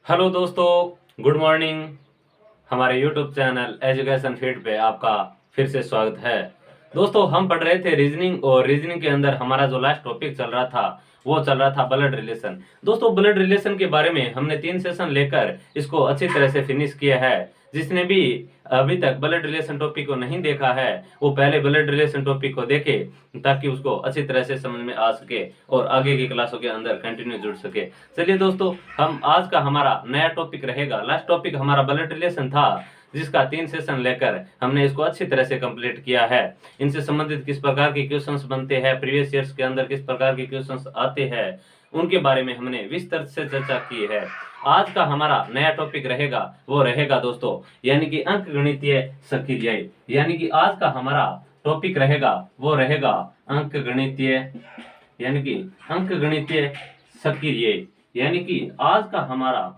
Hello दोस्तों, good morning. हमारे YouTube channel education feed पे आपका फिर से स्वागत है। दोस्तों, हम पढ़ रहे थे रीजनिंग और रीजनिंग के अंदर हमारा जो लास्ट टॉपिक चल रहा था वो चल रहा था ब्लड रिलेशन। दोस्तों, ब्लड रिलेशन के बारे में हमने 3 सेशन लेकर इसको अच्छी तरह से फिनिश किया है। जिसने भी अभी तक ब्लड रिलेशन टॉपिक को नहीं देखा है वो पहले ब्लड रिलेशन टॉपिक को देखे ताकि उसको अच्छी तरह से समझ में आ सके और आगे की क्लासों के अंदर कंटिन्यू जुड़ सके। चलिए दोस्तों, हम आज का हमारा नया टॉपिक रहेगा। लास्ट टॉपिक हमारा ब्लड रिलेशन था जिसका 3 सेशन लेकर हमने इसको अच्छी तरह से कंप्लीट किया है। इनसे संबंधित किस प्रकार के क्वेश्चंस बनते हैं, प्रीवियस ईयर्स के अंदर किस प्रकार के क्वेश्चंस आते हैं, उनके बारे में हमने विस्तार से चर्चा की है। आज का हमारा नया टॉपिक रहेगा वो रहेगा दोस्तों यानी कि अंकगणितीय सक्रिय। यानी कि आज का हमारा टॉपिक रहेगा वो रहेगा अंकगणितीय यानी कि अंकगणितीय सक्रिय। यानी कि आज का हमारा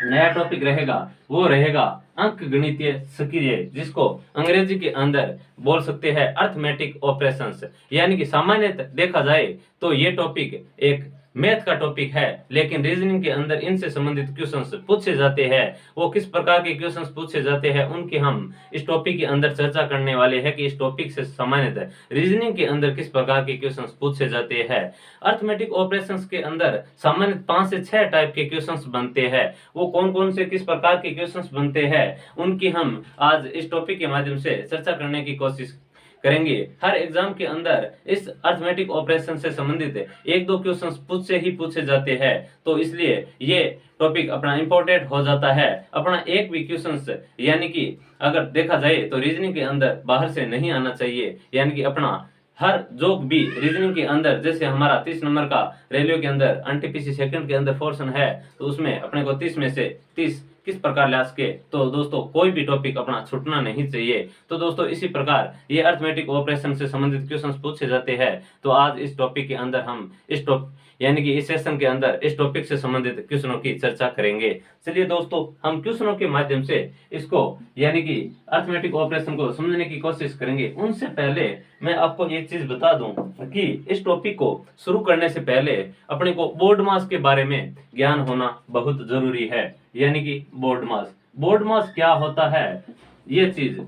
नया टॉपिक रहेगा वो रहेगा अंकगणितीय सक्रिय, जिसको अंग्रेजी के अंदर बोल सकते हैं अर्थमेटिक ऑपरेशंस। यानी कि सामान्यतः देखा जाए तो ये टॉपिक एक मैथ का टॉपिक है, लेकिन रीजनिंग के अंदर इनसे संबंधित क्वेश्चंस पूछे जाते हैं। वो किस प्रकार के क्वेश्चंस पूछे जाते हैं उनकी हम इस टॉपिक के अंदर चर्चा करने वाले हैं कि इस टॉपिक से सामान्यतः रीजनिंग के अंदर किस प्रकार के क्वेश्चंस पूछे जाते हैं। अर्थमेटिक ऑपरेशंस के अंदर सामान्य 5 से 6 टाइप के क्वेश्चंस बनते हैं। वो कौन कौन से किस प्रकार के क्वेश्चंस बनते हैं उनकी हम आज इस टॉपिक के माध्यम से चर्चा करने की कोशिश करेंगे। हर एग्जाम के अंदर इस अर्थमेटिक ऑपरेशन से संबंधित 1-2 क्वेश्चंस पूछे जाते हैं, तो इसलिए ये टॉपिक अपना इंपॉर्टेंट हो जाता है। अपना एक भी क्वेश्चंस यानी कि अगर देखा जाए तो रीजनिंग के अंदर बाहर से नहीं आना चाहिए। यानी कि अपना हर जो भी रीजनिंग के अंदर, जैसे हमारा 30 नंबर का रेलवे के अंदर एनटीपीसी सेकंड के अंदर पोर्शन है, तो उसमें अपने को 30 में से 30 किस प्रकार ला सके, तो दोस्तों कोई भी टॉपिक अपना छूटना नहीं चाहिए। तो दोस्तों इसी प्रकार ये अर्थमेटिक ऑपरेशन से संबंधित क्वेश्चंस पूछे जाते हैं। तो आज इस टॉपिक के अंदर हम इस टॉपिक यानी कि इस सेशन के अंदर इस टॉपिक से संबंधित क्वेश्चनों की चर्चा करेंगे। चलिए दोस्तों, हम क्वेश्चनों के माध्यम से इसको यानी कि अर्थमेटिक ऑपरेशन को समझने की कोशिश करेंगे। उनसे पहले मैं आपको एक चीज बता दूं कि इस टॉपिक को शुरू करने से पहले अपने को बोर्ड मास के बारे में ज्ञान होना बहुत जरूरी है। यानी कि बोर्ड मास क्या होता है ये चीज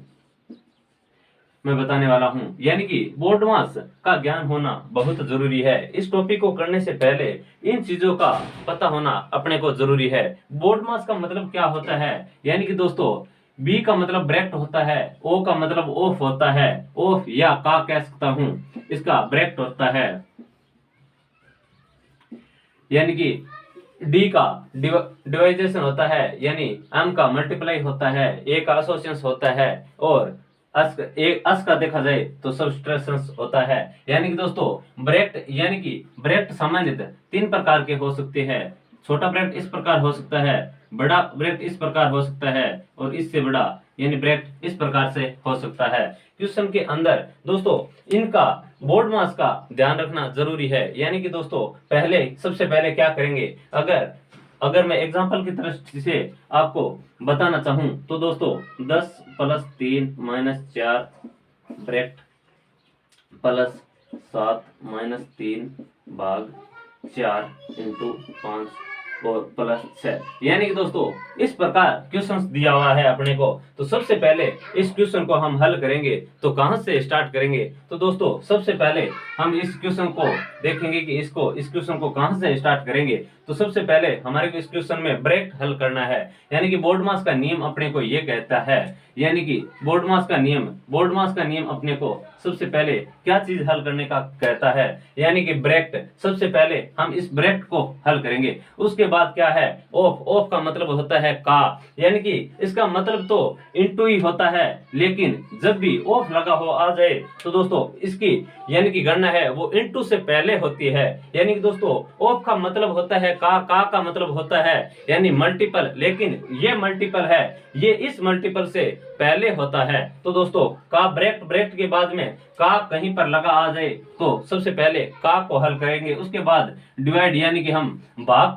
मैं बताने वाला हूं। यानी कि बोर्ड मास का ज्ञान होना बहुत जरूरी है। इस टॉपिक को करने से पहले इन चीजों का पता होना अपने को जरूरी है। बोर्ड मास का मतलब क्या होता है, यानी कि दोस्तों बी का मतलब ब्रैकेट होता है, ओ का मतलब ऑफ होता है, ऑफ या का कह सकता हूं, इसका ब्रैकेट होता है। यानी कि डी का डिवाइजेशन होता है, यानी एम का मल्टीप्लाई होता है, ए का एसोसिएशन होता है, और अस का देखा जाए तो सबट्रैक्शन होता है। यानी कि दोस्तों ब्रैकेट यानी कि ब्रैकेट सामान्यतः 3 प्रकार के हो सकते हैं। छोटा ब्रैकेट इस प्रकार हो सकता है, बड़ा ब्रैकेट इस प्रकार हो सकता है, और इससे बड़ा यानी ब्रैकेट इस प्रकार से हो सकता है। क्वेश्चन के अंदर दोस्तों इनका बोर्ड मास का ध्यान रखना जरूरी है। यानी कि दोस्तों सबसे पहले क्या करेंगे, अगर मैं एग्जांपल की तरफ से आपको बताना चाहूं तो दोस्तों 10 + 3 - 4 ब्रैकेट प्लस 7 - 3 भाग 4 × 5 और प्लस 6। यानी कि दोस्तों इस प्रकार क्वेश्चंस दिया हुआ है अपने को। तो सबसे पहले इस क्वेश्चन को हम हल करेंगे तो कहां से स्टार्ट करेंगे, तो दोस्तों सबसे पहले हम इस क्वेश्चन को देखेंगे कि इस क्वेश्चन को कहां से स्टार्ट करेंगे। तो सबसे पहले हमारे को इस क्वेश्चन में ब्रैकेट हल करना है। यानी कि बोर्ड मास का नियम अपने को ये कहता है, यानी कि बोर्ड मास का नियम अपने को सबसे पहले क्या चीज हल करने का कहता है, यानी कि ब्रैकेट। सबसे पहले हम इस ब्रैकेट को हल करेंगे। उसके बाद क्या है, ऑफ का मतलब होता है का, यानी कि इसका मतलब तो इनटू ही होता है, लेकिन जब भी ऑफ लगा हो आ जाए तो दोस्तों इसकी यानी कि गणना है वो इनटू से पहले होती है। यानी कि दोस्तों ऑफ का मतलब होता है का मतलब होता है यानी मल्टीपल, लेकिन ये मल्टीपल है, ये इस मल्टीपल से पहले होता है। तो दोस्तों का ब्रैकेट के बाद में का कहीं पर लगा आ जाए तो सबसे पहले का को हल करेंगे। उसके बाद डिवाइड यानी कि हम भाग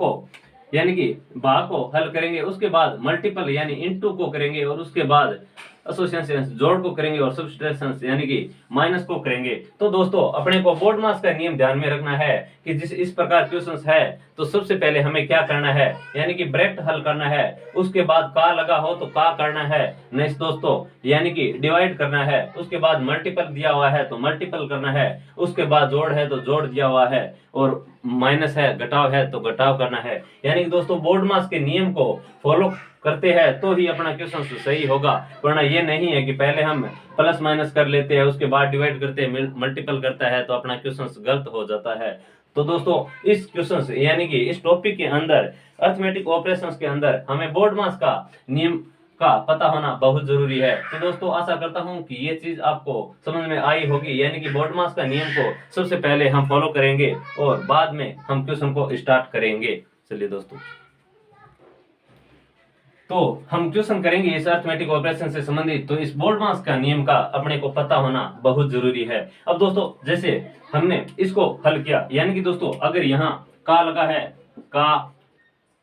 को हल करेंगे। उसके बाद मल्टीपल यानी इनटू को करेंगे, और उसके बाद एसोसिएशन जोड़ को करेंगे और सब्सट्रैक्शन यानी कि माइनस को करेंगे। तो दोस्तों अपने को बोर्डमास का नियम ध्यान में रखना है कि जिस इस प्रकार क्वेश्चंस है तो सबसे पहले हमें क्या करना है, यानी कि ब्रैकेट हल करना है, उसके बाद का लगा हो तो का करना है, नेक्स्ट दोस्तों यानी कि डिवाइड करना है, उसके बाद मल्टीपल दिया हुआ है तो मल्टीपल करना है, उसके बाद जोड़ है तो जोड़ दिया हुआ है, और माइनस है घटाव है तो घटाव करना है। यानी कि दोस्तों बोर्डमास के नियम को फॉलो करते हैं तो ही अपना क्वेश्चन सही होगा, वरना ये नहीं है कि पहले हम प्लस माइनस कर लेते हैं उसके बाद डिवाइड करते हैं मल्टीपल करता है तो अपना क्वेश्चन गलत हो जाता है। तो दोस्तों इस क्वेश्चन यानी कि इस टॉपिक के अंदर अर्थमेटिक ऑपरेशंस के अंदर हमें बोर्डमास का नियम का पता होना बहुत जरूरी है। तो दोस्तों आशा करता हूं कि ये चीज आपको समझ में आई होगी, यानी कि बोर्डमास का नियम को सबसे पहले हम फॉलो करेंगे और बाद में हम क्वेश्चन को स्टार्ट करेंगे। चलिए दोस्तों तो हम क्वेश्चन करेंगे इस अर्थमेटिक ऑपरेशन से संबंधित, तो इस बोर्डमास का नियम का अपने को पता होना बहुत जरूरी है। अब दोस्तों जैसे हमने इसको हल किया, यानी कि दोस्तों अगर यहाँ का लगा है का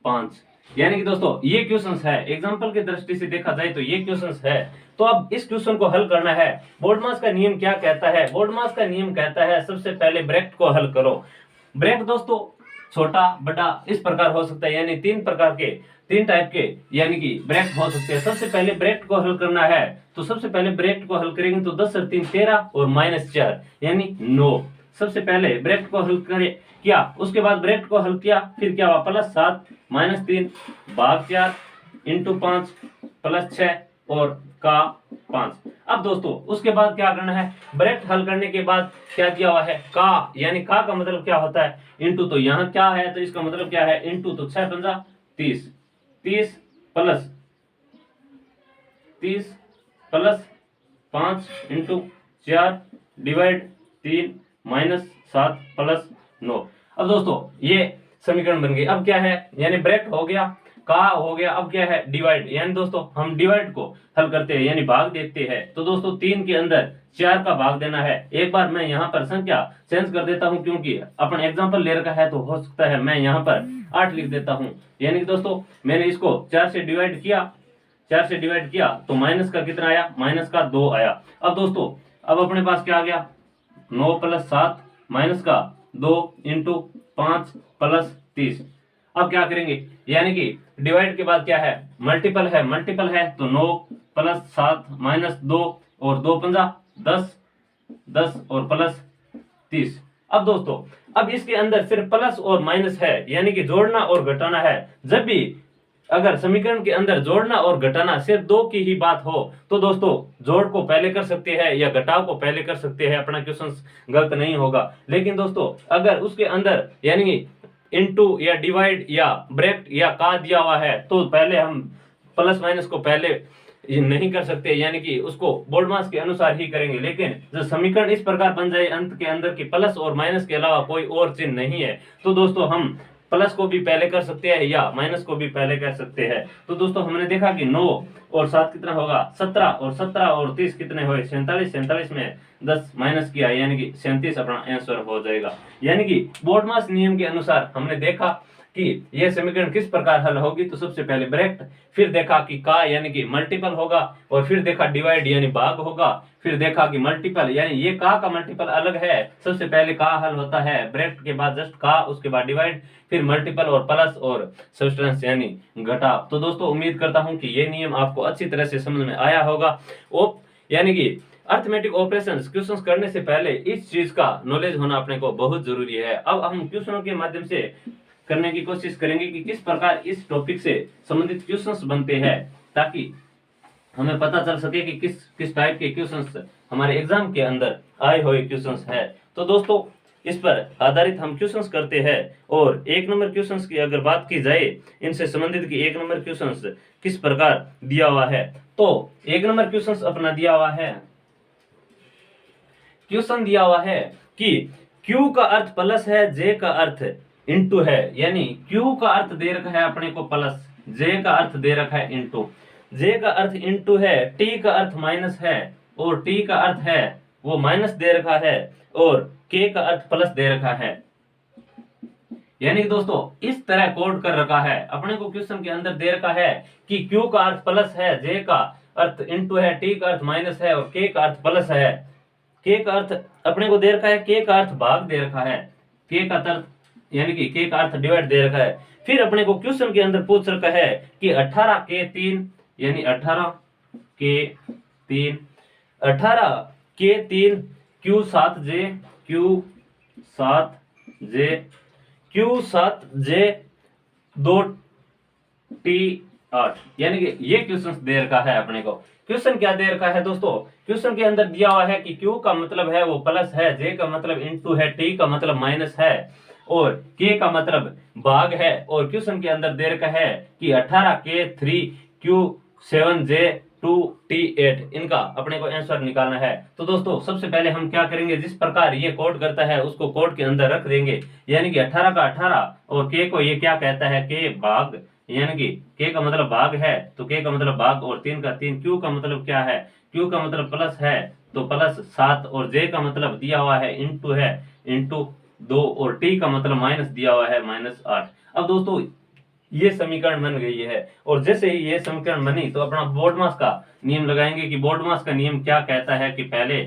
5, यानी कि दोस्तों ये क्वेश्चन है, एग्जांपल की दृष्टि से देखा जाए तो ये क्वेश्चन है। तो अब इस क्वेश्चन को हल करना है। बोर्डमास का नियम क्या कहता है? बोर्डमास का नियम कहता है सबसे पहले ब्रैकेट को हल करो। ब्रैकेट दोस्तों छोटा बड़ा इस प्रकार हो सकता है, यानी तीन टाइप के यानी कि ब्रैकेट हो सकते हैं। सबसे पहले ब्रैकेट को हल करना है, तो सबसे पहले ब्रैकेट को हल करेंगे तो 10 और 3 13 और -4 यानी 9। सबसे पहले ब्रैकेट को हल किया, उसके बाद ब्रैकेट को हल किया, फिर क्या हुआ +7 -3 भाग 4 इंटू 5 +6 और का 5। अब दोस्तों उसके बाद क्या करना है, ब्रैकेट हल करने के बाद क्या दिया हुआ है का, यानी का मतलब क्या होता है इंटू, तो यहाँ क्या है तो इसका मतलब क्या है इंटू, तो 6 पंजा 30 30 प्लस 5 इंटू 4 डिवाइड 3 -7 प्लस 9। अब दोस्तों ये समीकरण बन गई। अब क्या है, यानी ब्रैकेट हो गया, का हो गया, अब क्या है डिवाइड, यानी दोस्तों हम डिवाइड को हल करते हैं यानी भाग देते हैं। तो दोस्तों 3 के अंदर 4 का भाग देना है। एक बार मैं यहाँ पर संख्या चेंज कर देता हूँ क्योंकि अपन एग्जांपल ले रखा है, तो हो सकता है मैं यहाँ पर 8 लिख देता हूँ। यानी कि दोस्तों मैंने इसको 4 से डिवाइड किया तो माइनस का कितना आया, माइनस का 2 आया। अब दोस्तों अब अपने पास क्या आ गया 9 + 7 माइनस का 2 इंटू 5 + 30। अब क्या करेंगे, यानी कि डिवाइड के बाद क्या है मल्टीपल है तो 9 + 7 -2 और 2 पंजा 10 और प्लस 30। अब दोस्तों अब इसके अंदर सिर्फ प्लस और माइनस है, यानी कि जोड़ना और घटाना है। जब भी अगर समीकरण के अंदर जोड़ना और घटाना सिर्फ 2 की ही बात हो तो दोस्तों जोड़ को पहले कर सकते हैं या घटाव को पहले कर सकते हैं, अपना क्वेश्चन गलत नहीं होगा। लेकिन दोस्तों अगर उसके अंदर यानी इनटू या डिवाइड या ब्रैकेट या का दिया हुआ है तो पहले हम प्लस माइनस को पहले नहीं कर सकते, यानी कि उसको बोर्डमास के अनुसार ही करेंगे। लेकिन जब समीकरण इस प्रकार बन जाए अंत के अंदर कि प्लस और माइनस के अलावा कोई और चिन्ह नहीं है तो दोस्तों हम प्लस को भी पहले कर सकते हैं या माइनस को भी पहले कर सकते हैं। तो दोस्तों हमने देखा कि 9 और 7 कितना होगा 17 और 17 और 30 कितने हुए 47 में 10 माइनस किया यानी कि 37 अपना आंसर हो जाएगा। यानी कि बोर्डमास नियम के अनुसार हमने देखा कि यह समीकरण किस प्रकार हल होगी, तो सबसे पहले ब्रैकेट, फिर देखा कि का यानी कि मल्टीपल होगा, और फिर देखा डिवाइड यानी भाग होगा, फिर देखा कि मल्टीपल यानी ये का मल्टीपल अलग है। सबसे पहले का हल होता है ब्रैकेट के बाद जस्ट का, उसके बाद डिवाइड, फिर मल्टीपल और प्लस और सब्सट्रैक्शन यानी घटाव। तो दोस्तों उम्मीद करता हूं कि ये नियम आपको अच्छी तरह से समझ में आया होगा। यानी कि अर्थमेटिक ऑपरेशंस क्वेश्चंस करने से पहले इस चीज का नॉलेज होना अपने को बहुत जरूरी है। अब हम क्वेश्चनों के माध्यम से करने की कोशिश करेंगे कि किस प्रकार इस टॉपिक से संबंधित क्वेश्चंस बनते हैं, ताकि हमें पता चल सके कि किस टाइप के क्वेश्चंस हमारे एग्जाम के अंदर आए हुए क्वेश्चंस है। तो दोस्तों इस पर आधारित हम क्वेश्चंस करते हैं। और 1 नंबर क्वेश्चंस की अगर बात की जाए, इनसे संबंधित कि 1 नंबर क्वेश्चंस किस प्रकार दिया हुआ है, तो 1 नंबर क्वेश्चंस अपना दिया हुआ है, क्वेश्चन दिया हुआ है कि Q का अर्थ प्लस है, J का अर्थ इनटू है। यानी Q का अर्थ दे रखा है अपने को प्लस, J का अर्थ दे रखा है इनटू। J का अर्थ इनटू है, T का अर्थ माइनस है और T का अर्थ है वो माइनस दे रखा है, और K का अर्थ प्लस दे रखा है। यानी कि दोस्तों इस तरह कोड कर रखा है अपने को, क्वेश्चन के अंदर दे रखा है कि Q का अर्थ प्लस है, J का अर्थ इनटू है, टी का अर्थ माइनस है और के का अर्थ प्लस है। के का अर्थ अपने को दे रखा है, के का अर्थ भाग दे रखा है, के का अर्थ यानी कि के का अर्थ डिवाइड दे रखा है। फिर अपने को क्वेश्चन के अंदर पूछ रखा है कि 18 के 3 यानी 18 के 3, 18 के 3 क्यू 7 जे, क्यू 7 जे, क्यू 7 जे 2 टी 8, यानी कि ये क्वेश्चन दे रखा है अपने को। क्वेश्चन क्या दे रखा है दोस्तों, क्वेश्चन के अंदर दिया हुआ है कि Q का मतलब है वो प्लस है, J का मतलब इनटू है, T का मतलब माइनस है और K का मतलब भाग है। और क्वेश्चन के अंदर दे रखा है कि 18 K 3 Q 7 J 2 T 8, इनका अपने को आंसर निकालना है। तो दोस्तों सबसे पहले हम क्या करेंगे, जिस प्रकार ये कोड करता है उसको कोड के अंदर रख देंगे, यानी कि 18 का 18 और K को ये क्या कहता है, K भाग, यानी कि K का मतलब भाग है तो K का मतलब भाग और 3 का 3, Q का मतलब क्या है, Q का मतलब प्लस है तो प्लस 7 और J का मतलब दिया हुआ है इनटू है, इनटू 2 और T का मतलब माइनस दिया हुआ है -8। अब दोस्तों ये समीकरण बन गई है और जैसे ही ये समीकरण बनी तो अपना बोर्डमास का नियम लगाएंगे कि बोर्डमास का नियम क्या कहता है कि पहले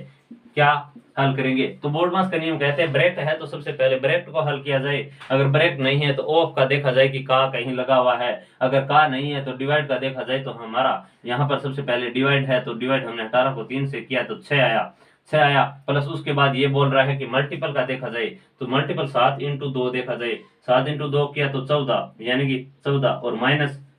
क्या हल करेंगे। तो बोर्डमास का नियम कहते हैं ब्रैकेट है तो सबसे पहले ब्रैकेट को हल किया जाए, अगर ब्रैकेट नहीं है तो ऑफ का देखा जाए कि का कहीं लगा हुआ है, अगर का नहीं है तो डिवाइड का देखा जाए तो हमारा यहाँ पर सबसे पहले डिवाइड है तो डिवाइड हमने 18 को 3 से किया तो 6 आया, 6 आया प्लस उसके बाद ये बोल रहा है कि मल्टीपल का देखा जाए तो मल्टीपल 7 इंटू 2 देखा जाए, 7 इंटू 2 किया तो 14 यानी कि 14 और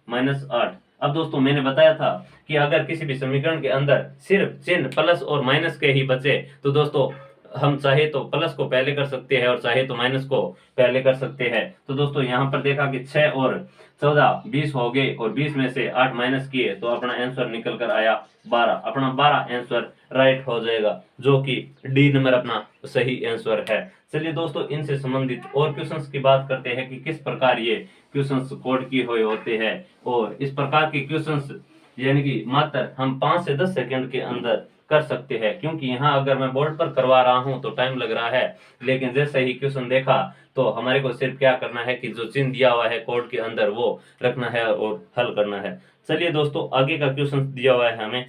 माइनस 8। अब दोस्तों मैंने बताया था कि अगर किसी भी समीकरण के अंदर सिर्फ चिन्ह प्लस और माइनस के ही बचे तो दोस्तों हम चाहे तो प्लस को पहले कर सकते हैं और चाहे तो माइनस को पहले कर सकते हैं। तो दोस्तों यहाँ पर देखा कि 6 और 14 20 हो गए और 20 में से 8 माइनस किए तो अपना आंसर निकल कर आया 12, अपना 12 आंसर राइट हो जाएगा जो कि डी नंबर अपना सही आंसर है। चलिए दोस्तों इनसे संबंधित और क्वेश्चंस की बात करते हैं कि किस प्रकार ये क्वेश्चंस कोड किए हुए होते हैं और इस प्रकार के क्वेश्चंस यानी कि मात्र हम 5 से 10 सेकंड के अंदर कर सकते हैं, क्योंकि यहाँ अगर मैं बोर्ड पर करवा रहा हूँ तो टाइम लग रहा है, लेकिन जैसे ही क्वेश्चन देखा तो हमारे को सिर्फ क्या करना है कि जो चिन्ह दिया हुआ है कोड के अंदर वो रखना है और हल करना है। चलिए दोस्तों आगे का क्वेश्चन दिया हुआ है हमें,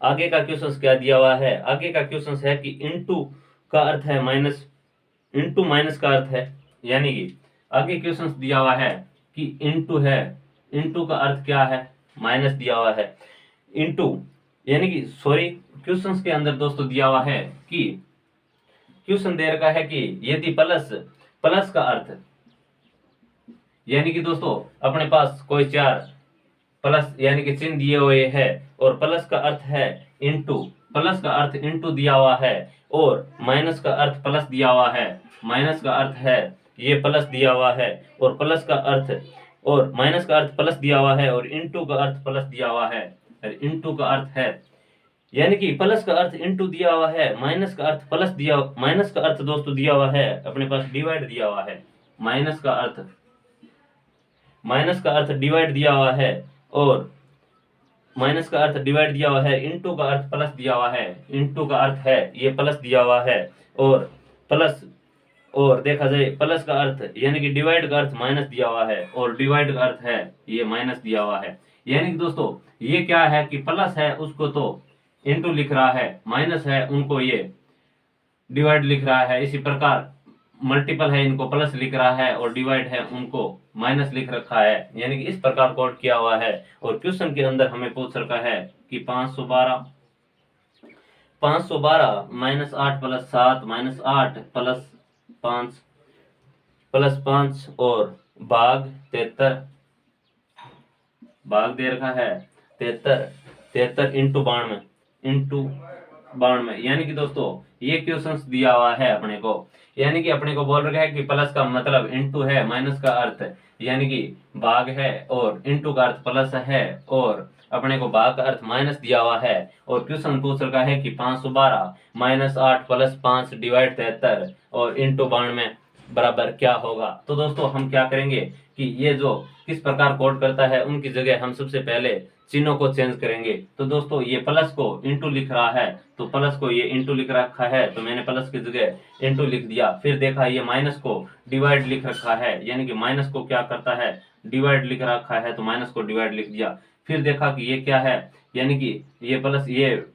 आगे का क्वेश्चन क्या दिया हुआ है, आगे का क्वेश्चन है कि इनटू का अर्थ है माइनस, इनटू माइनस का अर्थ है, यानी कि आगे क्वेश्चन दिया हुआ है कि इनटू है, इनटू का अर्थ क्या है, माइनस दिया हुआ है, इनटू यानी कि सॉरी क्वेश्चंस के अंदर दोस्तों दिया हुआ है कि क्वेश्चन दे रखा है कि यदि प्लस, प्लस का अर्थ यानी कि दोस्तों अपने पास कोई 4 प्लस यानी कि चिन्ह दिए हुए हैं और प्लस का अर्थ है इनटू, प्लस का अर्थ इनटू दिया हुआ है और माइनस का अर्थ प्लस दिया हुआ है, माइनस का अर्थ है ये प्लस दिया हुआ है और प्लस का अर्थ और माइनस का अर्थ प्लस दिया हुआ है और इनटू का अर्थ प्लस दिया हुआ है, इनटू का अर्थ है यानी कि प्लस का अर्थ इनटू दिया हुआ है, माइनस का अर्थ प्लस दिया, माइनस का अर्थ दोस्तों दिया हुआ है अपने पास डिवाइड दिया हुआ है, माइनस का अर्थ, माइनस का अर्थ डिवाइड दिया हुआ है और माइनस का अर्थ डिवाइड दिया हुआ है, इनटू का अर्थ प्लस दिया हुआ है, इनटू का अर्थ है ये प्लस दिया हुआ है और प्लस और देखा जाए प्लस का अर्थ यानी कि डिवाइड का अर्थ माइनस दिया हुआ है और डिवाइड का अर्थ है ये माइनस दिया हुआ है, यानी कि दोस्तों ये क्या है कि प्लस है उसको तो इनटू लिख रहा है, माइनस है उनको ये डिवाइड लिख रहा है, इसी प्रकार मल्टीपल है इनको प्लस लिख रहा है और डिवाइड है उनको माइनस लिख रखा है, यानी कि इस प्रकार कोड किया हुआ है। और क्वेश्चन के अंदर हमें पूछ रखा है कि 512 -8 + 7 -8 + 5 और भाग 73, भाग दे रखा है 73 इंटू 92, यानी कि दोस्तों ये क्वेश्चंस दिया हुआ है अपने को, यानी कि अपने को बोल रखा है कि प्लस का मतलब इनटू है, माइनस का अर्थ यानी कि भाग है और इनटू का अर्थ प्लस है और अपने को भाग का अर्थ माइनस दिया हुआ है और क्वेश्चन पूछ रखा है कि 512 -8 + 5 डिवाइड 73 और इंटू 92 बराबर क्या होगा। तो दोस्तों हम क्या करेंगे कि ये जो किस प्रकार कोड करता है, उनकी जगह हम सबसे पहले चिन्हों को चेंज करेंगे। तो दोस्तों ये प्लस को इंटू लिख रहा है, तो प्लस को ये इंटू लिख रखा है, तो मैंने प्लस की जगह इंटू लिख दिया। फिर देखा ये माइनस को डिवाइड लिख रखा है, यानी कि माइनस को क्या करता है, डिवाइड लिख रखा है, तो माइनस को डिवाइड लिख दिया। फिर देखा कि ये क्या है, यानी कि ये प्लस, ये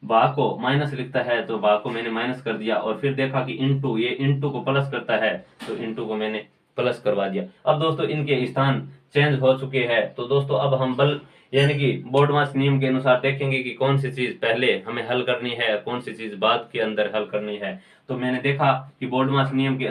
भाग को माइनस लिखता है, तो भाग को मैंने माइनस कर दिया। और फिर देखा कि इंटू, ये इंटू को प्लस करता है, तो इंटू को मैंने प्लस करवा दिया। अब दोस्तों इनके स्थान चेंज हो चुके हैं। तो दोस्तों अब हम बल यानी कि बोर्डमास नियम के अनुसार देखेंगे कि कौन सी चीज पहले हमें हल करनी है, कौन सी चीज बाद के अंदर हल करनी है। तो मैंने देखा कि बोर्डमास नियम के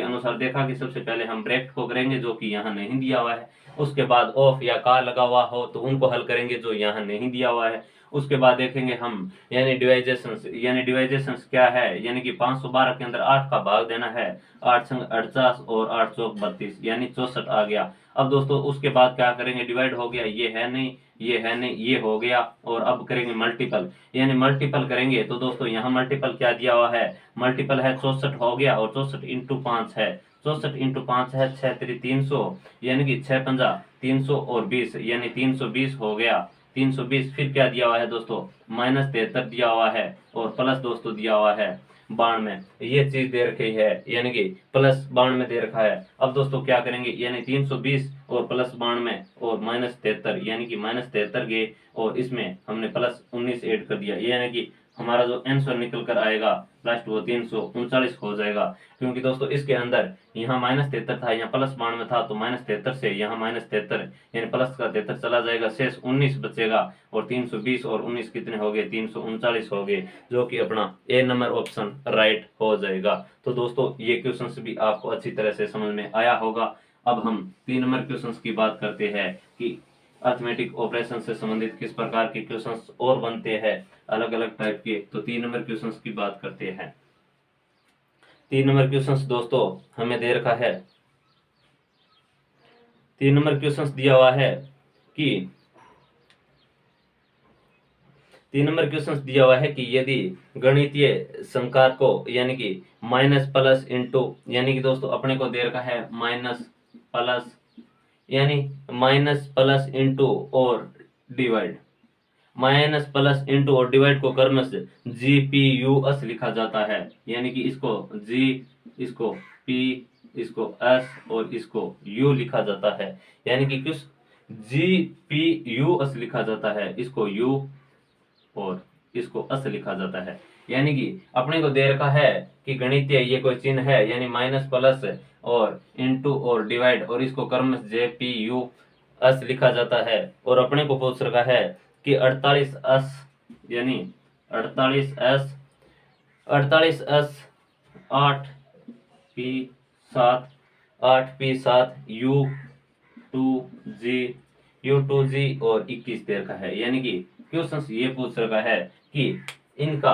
अनुसार देखा कि सबसे पहले हम ब्रैकेट को करेंगे, जो कि यहाँ नहीं दिया हुआ है। उसके बाद ऑफ या का लगा हुआ हो तो उनको हल करेंगे, जो यहाँ नहीं दिया हुआ है। उसके बाद देखेंगे हम यानी डिवाइजेशंस क्या है, यानी कि 512 के अंदर 8 का भाग देना है। 8 संग 48 और 8 चौक 32, यानी 64 आ गया। अब दोस्तों उसके बाद क्या करेंगे, डिवाइड हो गया, ये है नहीं, ये है नहीं, ये हो गया। और अब करेंगे मल्टीपल, यानी मल्टीपल करेंगे। तो दोस्तों यहाँ मल्टीपल क्या दिया हुआ है, मल्टीपल है 64 हो गया, और 64 इंटू 5 है, 64 इंटू 5 है 6 3 300, यानी कि 6 पंजा 300 और 20, यानी 320 हो गया। 320 फिर क्या दिया हुआ है दोस्तों, -73 दिया हुआ है, और प्लस दोस्तों दिया हुआ है 92, ये चीज दे रखी है, यानी कि प्लस 92 दे रखा है। अब दोस्तों क्या करेंगे, यानी 320 और प्लस 92 और -73, यानी कि -73 गए, और इसमें हमने प्लस 19 ऐड कर दिया, यानी कि हमारा जो आंसर निकल कर आएगा लास्ट वो 339 हो जाएगा। क्योंकि दोस्तों इसके अंदर यहाँ -73 था, यहाँ प्लस 92 था, तो -73 से यहाँ -73 यानी प्लस का 73 चला जाएगा, शेष 19 बचेगा। और 320 और 19 कितने हो गए, 339 हो गए, जो कि अपना ए नंबर ऑप्शन राइट हो जाएगा। तो दोस्तों ये क्वेश्चन भी आपको अच्छी तरह से समझ में आया होगा। अब हम 3 नंबर क्वेश्चन की बात करते हैं कि अर्थमेटिक ऑपरेशन से संबंधित किस प्रकार के क्वेश्चंस और बनते हैं अलग अलग टाइप के। तो 3 नंबर क्वेश्चंस की बात करते हैं। 3 नंबर क्वेश्चंस दोस्तों हमें दे रखा है, 3 नंबर क्वेश्चंस दिया हुआ है कि 3 नंबर क्वेश्चंस दिया हुआ है कि यदि गणितीय संकार को यानी कि माइनस प्लस इंटू, यानी कि दोस्तों अपने को दे रखा है माइनस प्लस इंटू और डिवाइड, माइनस प्लस इंटू और डिवाइड को क्रमश GPUS लिखा जाता है, यानी कि इसको G, इसको P, इसको S और इसको U लिखा जाता है, यानी कि किस GPUS लिखा जाता है, इसको U और इसको अस लिखा जाता है। यानी कि अपने को दे रखा है कि गणितीय ये कोई चिन्ह है, यानी माइनस प्लस और इंटू और डिवाइड, और इसको क्रमश JPUS लिखा जाता है। और अपने को पूछ रखा है कि 48S यानी 48S 8P7 U2G और 21 दे रखा है। यानी कि क्वेश्चन ये पूछ रखा है कि इनका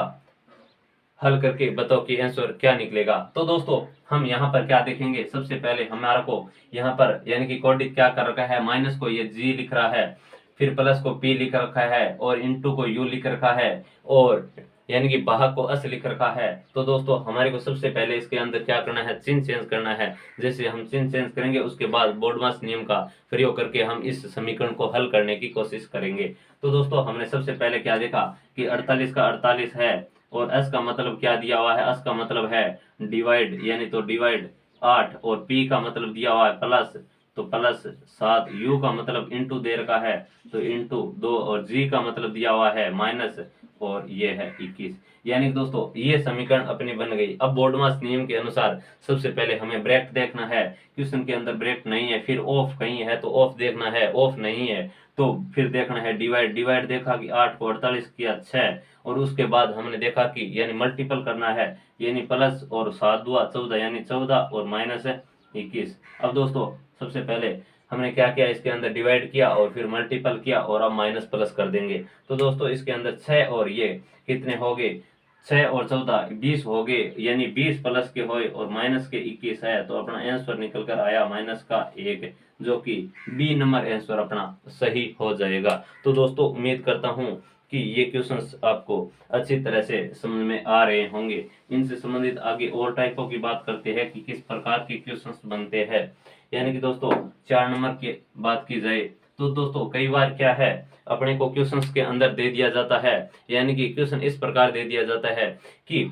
हल करके बताओ कि आंसर क्या निकलेगा। तो दोस्तों हम यहाँ पर क्या देखेंगे, सबसे पहले हमारा को यहाँ पर यानी कि कोडित क्या कर रखा है, माइनस को ये G लिख रहा है, फिर प्लस को P लिख रखा है, और इंटू को U लिख रखा है, और यानी कि भाग को अस लिख रखा है। तो दोस्तों हमारे को सबसे पहले इसके अंदर क्या करना है, चिन्ह चेंज करना है। जैसे हम चिन्ह चेंज करेंगे उसके बाद बोर्डमास नियम का प्रयोग करके हम इस समीकरण को हल करने की कोशिश करेंगे। तो दोस्तों हमने सबसे पहले क्या देखा कि 48 का 48 है, और एस का मतलब क्या दिया हुआ है, एस का मतलब है डिवाइड, यानी तो डिवाइड 8, और पी का मतलब दिया हुआ है प्लस, तो प्लस 7, यू का मतलब इंटू दे रखा है, तो इंटू 2, और जी का मतलब दिया हुआ है माइनस, और ये है 21। यानी दोस्तों ये समीकरण अपनी बन गई। अब बोर्डमास नियम के अनुसार सबसे पहले हमें ब्रैकेट देखना है, क्वेश्चन के अंदर ब्रैकेट नहीं है, फिर ऑफ कहीं है तो ऑफ देखना है, ऑफ नहीं है तो फिर देखना है डिवाइड देखा कि 8 को 48 किया 6, और उसके बाद हमने देखा कि यानी मल्टीपल करना है, यानी प्लस और 7 दुआ 14, यानी 14 और माइनस 21। अब दोस्तों सबसे पहले हमने क्या किया, इसके अंदर डिवाइड किया और फिर मल्टीपल किया, और अब माइनस प्लस कर देंगे। तो दोस्तों इसके अंदर 6 और ये कितने हो गए, 6 और 14 20 हो गए, यानी 20 प्लस के होए और माइनस के 21 है, तो अपना आंसर निकल कर आया माइनस का 1, जो कि बी नंबर आंसर अपना सही हो जाएगा। तो दोस्तों उम्मीद करता हूँ कि ये क्वेश्चंस आपको अच्छी तरह से समझ में आ रहे होंगे। इनसे संबंधित आगे और टाइपों की बात करते हैं कि किस प्रकार के क्वेश्चंस बनते हैं। यानी कि दोस्तों 4 नंबर की बात की जाए तो दोस्तों कई बार क्या है, अपने को क्वेश्चंस के अंदर दे दिया जाता है, यानी कि क्वेश्चन इस प्रकार दे दिया जाता है कि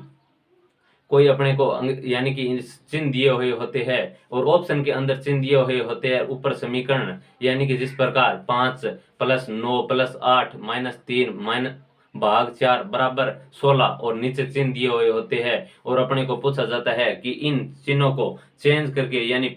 कोई अपने को यानी कि चिन्ह दिए हुए होते हैं और ऑप्शन के अंदर चिन्ह दिए हुए होते हैं, ऊपर समीकरण यानी कि जिस प्रकार 5 + 9 + 8 - 3 भाग 4 बराबर 16 और नीचे चिन्ह दिए हुए होते हैं और अपने को पूछा जाता है कि इन चिन्हों को चेंज करके यानी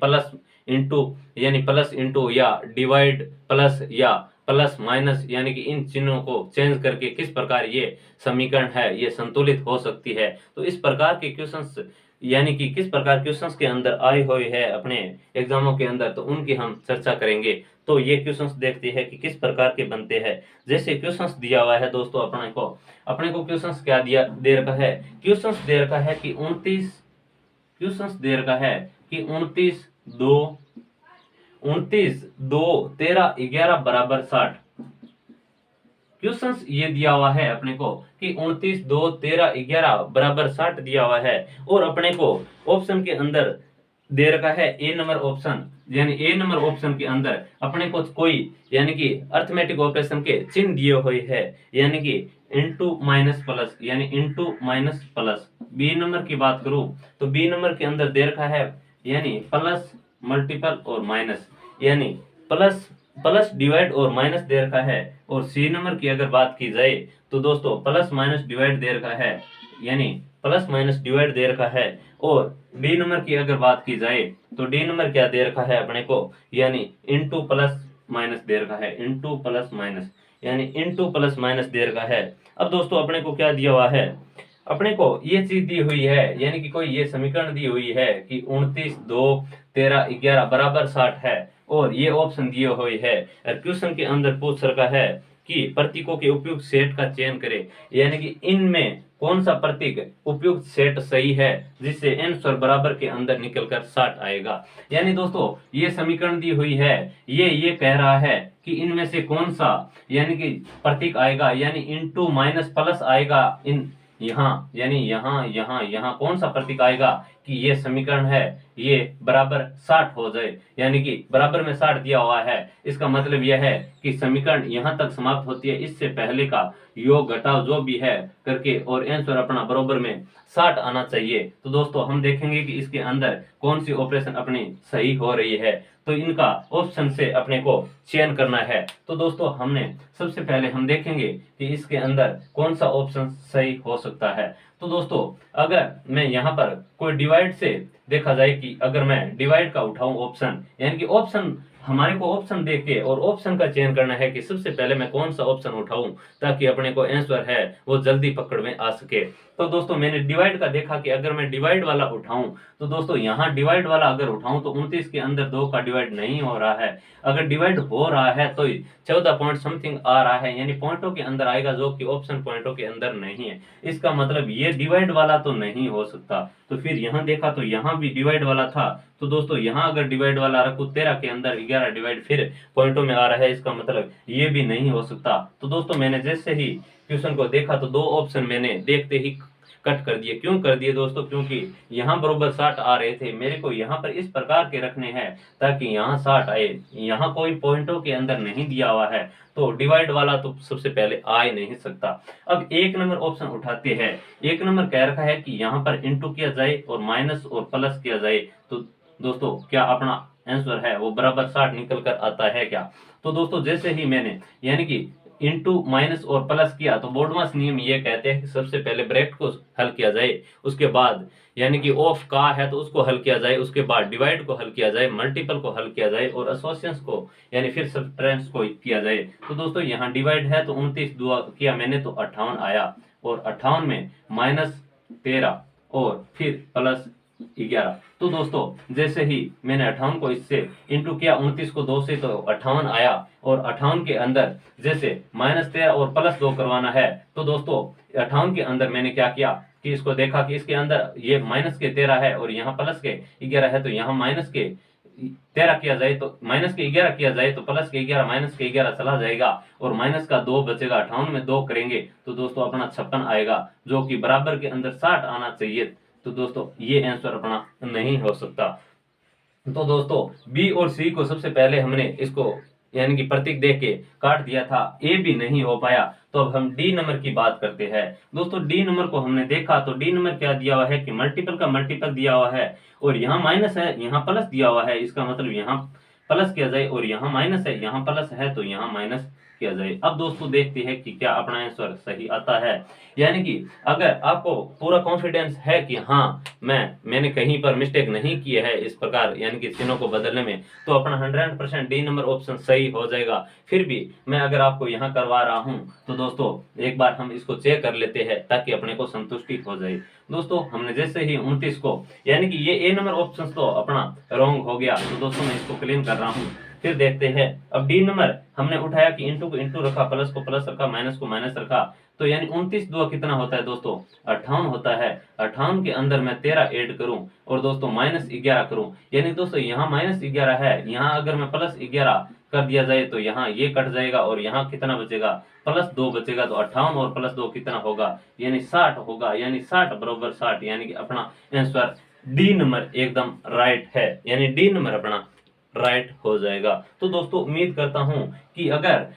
प्लस इंटू या डिवाइड प्लस या प्लस माइनस यानी कि इन चिन्हों को चेंज करके किस प्रकार ये समीकरण है ये संतुलित हो सकती है। तो इस प्रकार के क्वेश्चंस यानी कि किस प्रकार क्वेश्चंस के अंदर आए हुए हैं अपने एग्जामों के अंदर, तो उनकी हम चर्चा करेंगे। तो ये क्वेश्चंस देखते हैं कि किस प्रकार के बनते हैं। जैसे क्वेश्चंस दिया हुआ है दोस्तों अपने को क्वेश्चंस क्या दिया दे रखा है, क्वेश्चंस दे रखा है कि 29 क्वेश्चंस दे रखा है कि 29 2 13 11 बराबर 60। क्वेश्चंस ये दिया हुआ है अपने को कि 29 2 13 11 बराबर 60 दिया हुआ है और अपने को ऑप्शन के अंदर दे रखा है ए नंबर ऑप्शन, यानी ए नंबर ऑप्शन के अंदर अपने को कोई यानी कि अर्थमेटिक ऑपरेशन के चिन्ह दिए हुए है, यानी कि इनटू माइनस प्लस यानी इनटू माइनस प्लस। बी नंबर की बात करूं तो बी नंबर के अंदर दे रखा है यानी प्लस मल्टीपल और माइनस, यानी प्लस डिवाइड और माइनस दे रखा है। और सी नंबर की अगर बात की जाए तो दोस्तों प्लस माइनस डिवाइड दे रखा है, यानी प्लस माइनस डिवाइड दे रखा है। और डी नंबर की अगर बात की जाए तो डी नंबर क्या दे रखा है अपने को, यानी इनटू प्लस माइनस दे रखा है, इनटू प्लस माइनस यानी इनटू प्लस माइनस दे रखा है। अब दोस्तों अपने को क्या दिया हुआ है, अपने को ये चीज दी हुई है, यानी कि कोई ये समीकरण दी हुई है कि 29 2 13 11 बराबर 60 है और ये ऑप्शन दिए हुए है। क्वेश्चन के अंदर पूछ रखा है कि प्रतीकों के उपयुक्त सेट का चयन करें, यानी कि इनमें कौन सा प्रतीक उपयुक्त सेट सही है जिससे आंसर बराबर के अंदर निकलकर 60 आएगा। यानी दोस्तों ये समीकरण दी हुई है, ये कह रहा है कि इनमें से कौन सा यानी कि प्रतीक आएगा, यानी इनटू माइनस प्लस आएगा इन यहाँ, यानी यहाँ कौन सा प्रतीक आएगा कि ये समीकरण है ये बराबर 60 हो जाए, यानी कि बराबर में 60 दिया हुआ है। इसका मतलब यह है कि समीकरण यहाँ तक समाप्त होती है, इससे पहले का योग घटाव जो भी है करके और आंसर अपना बराबर में 60 आना चाहिए। तो दोस्तों हम देखेंगे कि इसके अंदर कौन सी ऑपरेशन अपनी सही हो रही है, तो इनका ऑप्शन से अपने को चयन करना है। तो दोस्तों हमने सबसे पहले हम देखेंगे कि इसके अंदर कौन सा ऑप्शन सही हो सकता है। तो दोस्तों अगर मैं यहाँ पर कोई डिवाइड से देखा जाए कि अगर मैं डिवाइड का उठाऊं ऑप्शन, यानी कि ऑप्शन हमारे को ऑप्शन देख के और ऑप्शन का चयन करना है कि सबसे पहले मैं कौन सा ऑप्शन उठाऊं ताकि अपने को आंसर है वो जल्दी पकड़ में आ सके। तो दोस्तों मैंने डिवाइड का देखा कि अगर मैं डिवाइड वाला उठाऊं तो दोस्तों यहाँ डिवाइड वाला अगर उठाऊं तो 29 के अंदर 2 का डिवाइड नहीं हो रहा है। अगर डिवाइड हो रहा है तो 14 पॉइंट समथिंग आ रहा है, यानी पॉइंटों के अंदर आएगा जो कि ऑप्शन पॉइंटों के अंदर नहीं है। इसका मतलब ये डिवाइड वाला तो नहीं हो सकता। तो फिर यहाँ देखा तो यहाँ भी डिवाइड वाला था, तो दोस्तों यहाँ अगर डिवाइड वाला रखू 13 के अंदर 11 डिवाइड फिर पॉइंटों में आ रहा है, इसका मतलब ये भी नहीं हो सकता। तो दोस्तों मैंने जैसे ही क्वेश्चन को देखा तो 2 ऑप्शन मैंने देखते ही कट कर दिए। क्यों कर दिए दोस्तों, क्योंकि यहाँ बरोबर 60 आ रहे थे, मेरे को यहाँ पर इस प्रकार के रखने हैं ताकि यहाँ 60 आए। यहाँ कोई पॉइंटों के अंदर नहीं दिया हुआ है तो डिवाइड वाला तो सबसे पहले आ ही नहीं सकता। अब 1 नंबर ऑप्शन उठाते हैं। 1 नंबर कह रखा है कि यहाँ पर इंटू किया जाए और माइनस और प्लस किया जाए, तो दोस्तों क्या अपना आंसर है वो बराबर 60 निकल कर आता है क्या। तो दोस्तों जैसे ही मैंने यानी कि इंटू माइनस और प्लस किया तो बोर्डमास नियम ये कहते हैं कि सबसे पहले ब्रैकेट को हल किया जाए, उसके बाद यानी कि ऑफ का है तो उसको हल किया जाए, उसके बाद डिवाइड को हल किया जाए, मल्टीपल को हल किया जाए और एसोसिएशंस को यानी फिर सब्ट्रैक्शंस को किया जाए। तो दोस्तों यहाँ डिवाइड है तो 29 दुआ किया मैंने तो 58 आया और 58 में माइनस 13 और फिर प्लस 11। तो दोस्तों जैसे ही मैंने 58 को इससे इंटू किया 29 को 2 से तो 58 आया और 58 के अंदर जैसे माइनस 13 और प्लस 2 करवाना है तो दोस्तों 58 के अंदर मैंने क्या किया कि इसको देखा कि इसके अंदर ये माइनस के 13 है और यहाँ प्लस के 11 है, तो यहाँ माइनस के 13 किया जाए तो माइनस के 11 किया जाए तो प्लस के 11 माइनस के 11 चला जाएगा और माइनस का 2 बचेगा। 58 में 2 करेंगे तो दोस्तों अपना 56 आएगा, जो कि बराबर के अंदर 60 आना चाहिए। तो दोस्तों ये आंसर अपना नहीं हो सकता। तो दोस्तों बी और सी को सबसे पहले हमने इसको यानी कि प्रतीक देख के काट दिया था, ए भी नहीं हो पाया। तो अब हम डी नंबर की बात करते हैं। दोस्तों डी नंबर को हमने देखा तो डी नंबर क्या दिया हुआ है कि मल्टीपल का मल्टीपल दिया हुआ है और यहाँ माइनस है, यहाँ प्लस दिया हुआ है। इसका मतलब यहाँ प्लस किया जाए और यहाँ माइनस है, यहाँ प्लस है तो यहाँ माइनस किया जाए। अब दोस्तों देखते हैं कि क्या अपना आंसर सही आता है। यानी कि अगर आपको पूरा कॉन्फिडेंस है कि हाँ मैंने कहीं पर मिस्टेक नहीं की है इस प्रकार यानी कि चिन्हों को बदलने में, तो अपना 100% डी नंबर ऑप्शन सही हो जाएगा। फिर भी मैं अगर आपको यहाँ करवा रहा हूँ तो दोस्तों एक बार हम इसको चेक कर लेते हैं ताकि अपने को संतुष्टि हो जाए। दोस्तों हमने जैसे ही 29 को यानी कि ये ए नंबर ऑप्शन तो अपना रॉन्ग हो गया, तो दोस्तों मैं इसको क्लीन कर रहा हूँ। फिर देखते हैं अब डी नंबर हमने उठाया कि इंटू को इंटू रखा, प्लस को प्लस रखा, माइनस को माइनस रखा, तो यानी 29 2 कितना होता है दोस्तों 58 होता है। 58 के अंदर मैं 13 ऐड करूं और दोस्तों माइनस 11 करूं, यानी दोस्तों यहाँ माइनस 11 है, यहाँ अगर मैं प्लस 11 कर दिया जाए तो यहाँ ये कट जाएगा और यहाँ कितना बचेगा प्लस 2 बचेगा। तो 58 और प्लस 2 कितना होगा यानी 60 होगा, यानी 60 बराबर 60, यानी कि अपना आंसर डी नंबर एकदम राइट है, यानी डी नंबर अपना राइट हो जाएगा। तो दोस्तों उम्मीद करता हूं कि अगर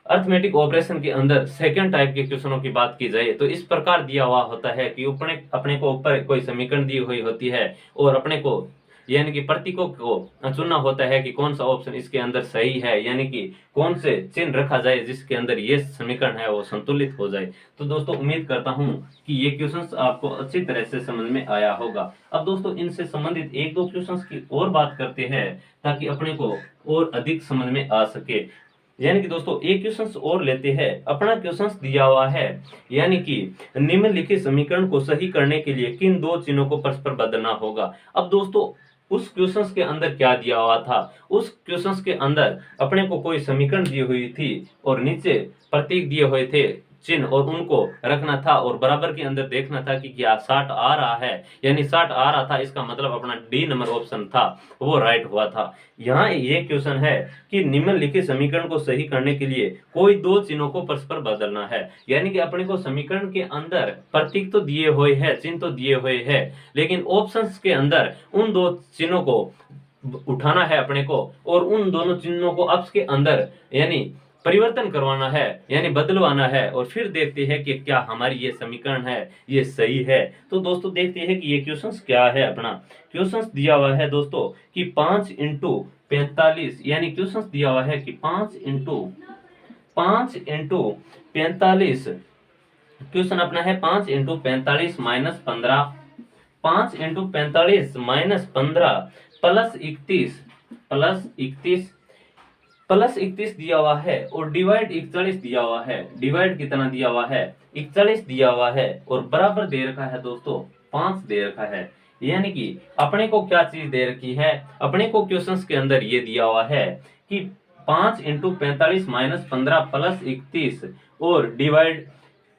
अर्थमेटिक ऑपरेशन के अंदर सेकंड टाइप के क्वेश्चनों की बात की जाए तो इस प्रकार दिया हुआ होता है कि अपने को ऊपर कोई समीकरण दी हुई होती है और अपने को यानी कि प्रतीकों को चुनना होता है कि कौन सा ऑप्शन इसके अंदर सही है, यानी कि कौन से चिन्ह रखा जाए जिसके अंदर ये समीकरण है वो संतुलित हो जाए। तो दोस्तों उम्मीद करता हूं कि ये क्वेश्चंस आपको अच्छी तरह से समझ में आया होगा। अब दोस्तों इनसे संबंधित एक दो क्वेश्चंस की और बात करते हैं ताकि अपने को और अधिक समझ में आ सके। यानी कि दोस्तों एक क्वेश्चन और लेते हैं। अपना क्वेश्चन दिया हुआ है यानी कि निम्नलिखित समीकरण को सही करने के लिए किन दो चिन्हों को परस्पर बदलना होगा। अब दोस्तों उस क्वेश्चंस के अंदर क्या दिया हुआ था, उस क्वेश्चंस के अंदर अपने को कोई समीकरण दी हुई थी और नीचे प्रतीक दिए हुए थे चिन्ह और उनको रखना था और बराबर के अंदर देखना था कि क्या 60 आ रहा है, यानी 60 आ रहा था, इसका मतलब अपना डी नंबर ऑप्शन था वो राइट हुआ था। यहाँ ये क्वेश्चन है कि निम्नलिखित समीकरण को सही करने के लिए कोई दो चिन्हों को परस्पर बदलना है, यानी कि अपने को समीकरण के अंदर प्रतीक तो दिए हुए है, चिन्ह तो दिए हुए है, लेकिन ऑप्शंस के अंदर उन दो चिन्हों को उठाना है अपने को और उन दोनों चिन्हों को अप्स के अंदर यानी परिवर्तन करवाना है, यानी बदलवाना है और फिर देखते हैं कि क्या हमारी ये समीकरण है ये सही है। तो दोस्तों देखते हैं कि ये क्वेश्चंस क्या है। अपना क्वेश्चंस दिया हुआ है दोस्तों कि 5 इंटू 45, यानी क्वेश्चंस दिया हुआ है कि 5 इंटू 45, क्वेश्चन अपना है 5 into 45 minus 15, 5 into 45 minus 15 plus 31 दिया हुआ है और डिवाइड 41 दिया हुआ है। डिवाइड कितना दिया हुआ है 41 दिया हुआ है और बराबर दे रखा है दोस्तों 5 दे रखा है। यानी कि अपने को क्या चीज दे रखी है, अपने को क्वेश्चंस के अंदर ये दिया हुआ है कि 5 इंटू 45 माइनस 15 प्लस 31 और डिवाइड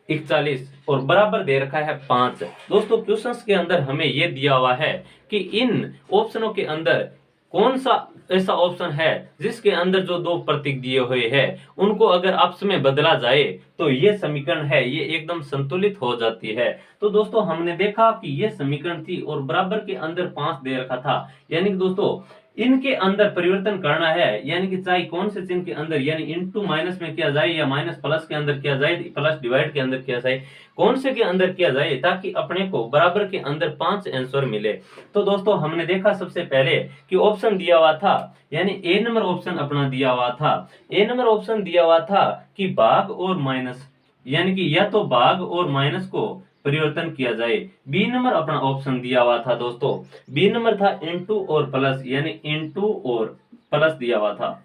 41 और बराबर दे रखा है 5। दोस्तों क्वेश्चंस के अंदर हमें ये दिया हुआ है कि इन ऑप्शनों के अंदर कौन सा ऐसा ऑप्शन है जिसके अंदर जो दो प्रतीक दिए हुए हैं उनको अगर आपस में बदला जाए तो ये समीकरण है ये एकदम संतुलित हो जाती है। तो दोस्तों हमने देखा कि ये समीकरण थी और बराबर के अंदर 5 दे रखा था, यानी कि दोस्तों इनके अंदर परिवर्तन करना है, यानी कि चाहे कौन से चिन्ह के अंदर यानी इनटू माइनस में किया जाए या माइनस प्लस के अंदर किया जाए, प्लस डिवाइड के अंदर किया जाए, कौन से के अंदर किया जाए ताकि अपने को बराबर के अंदर 5 आंसर मिले। तो दोस्तों हमने देखा सबसे पहले कि ऑप्शन दिया हुआ था यानी ए नंबर ऑप्शन अपना दिया हुआ था। ए नंबर ऑप्शन दिया हुआ था कि भाग और माइनस, यानी कि या तो भाग और माइनस को परिवर्तन किया जाए। बी नंबर अपना ऑप्शन दिया हुआ था दोस्तों, बी नंबर था इनटू और प्लस, यानी इनटू और प्लस दिया हुआ था,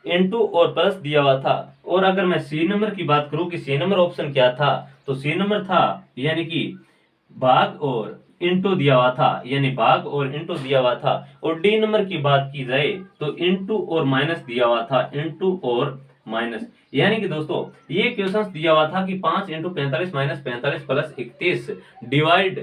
इनटू और प्लस दिया हुआ था। और अगर मैं सी नंबर की बात करूं कि सी नंबर ऑप्शन क्या था, तो सी नंबर था यानी कि भाग और इनटू दिया हुआ था, यानी भाग और इनटू दिया हुआ था। और डी नंबर की बात की जाए तो इनटू और माइनस दिया हुआ था, इनटू और माइनस। यानी कि दोस्तों ये क्वेश्चन दिया हुआ था कि 5 इंटू 45 माइनस 45 प्लस 31 डिवाइड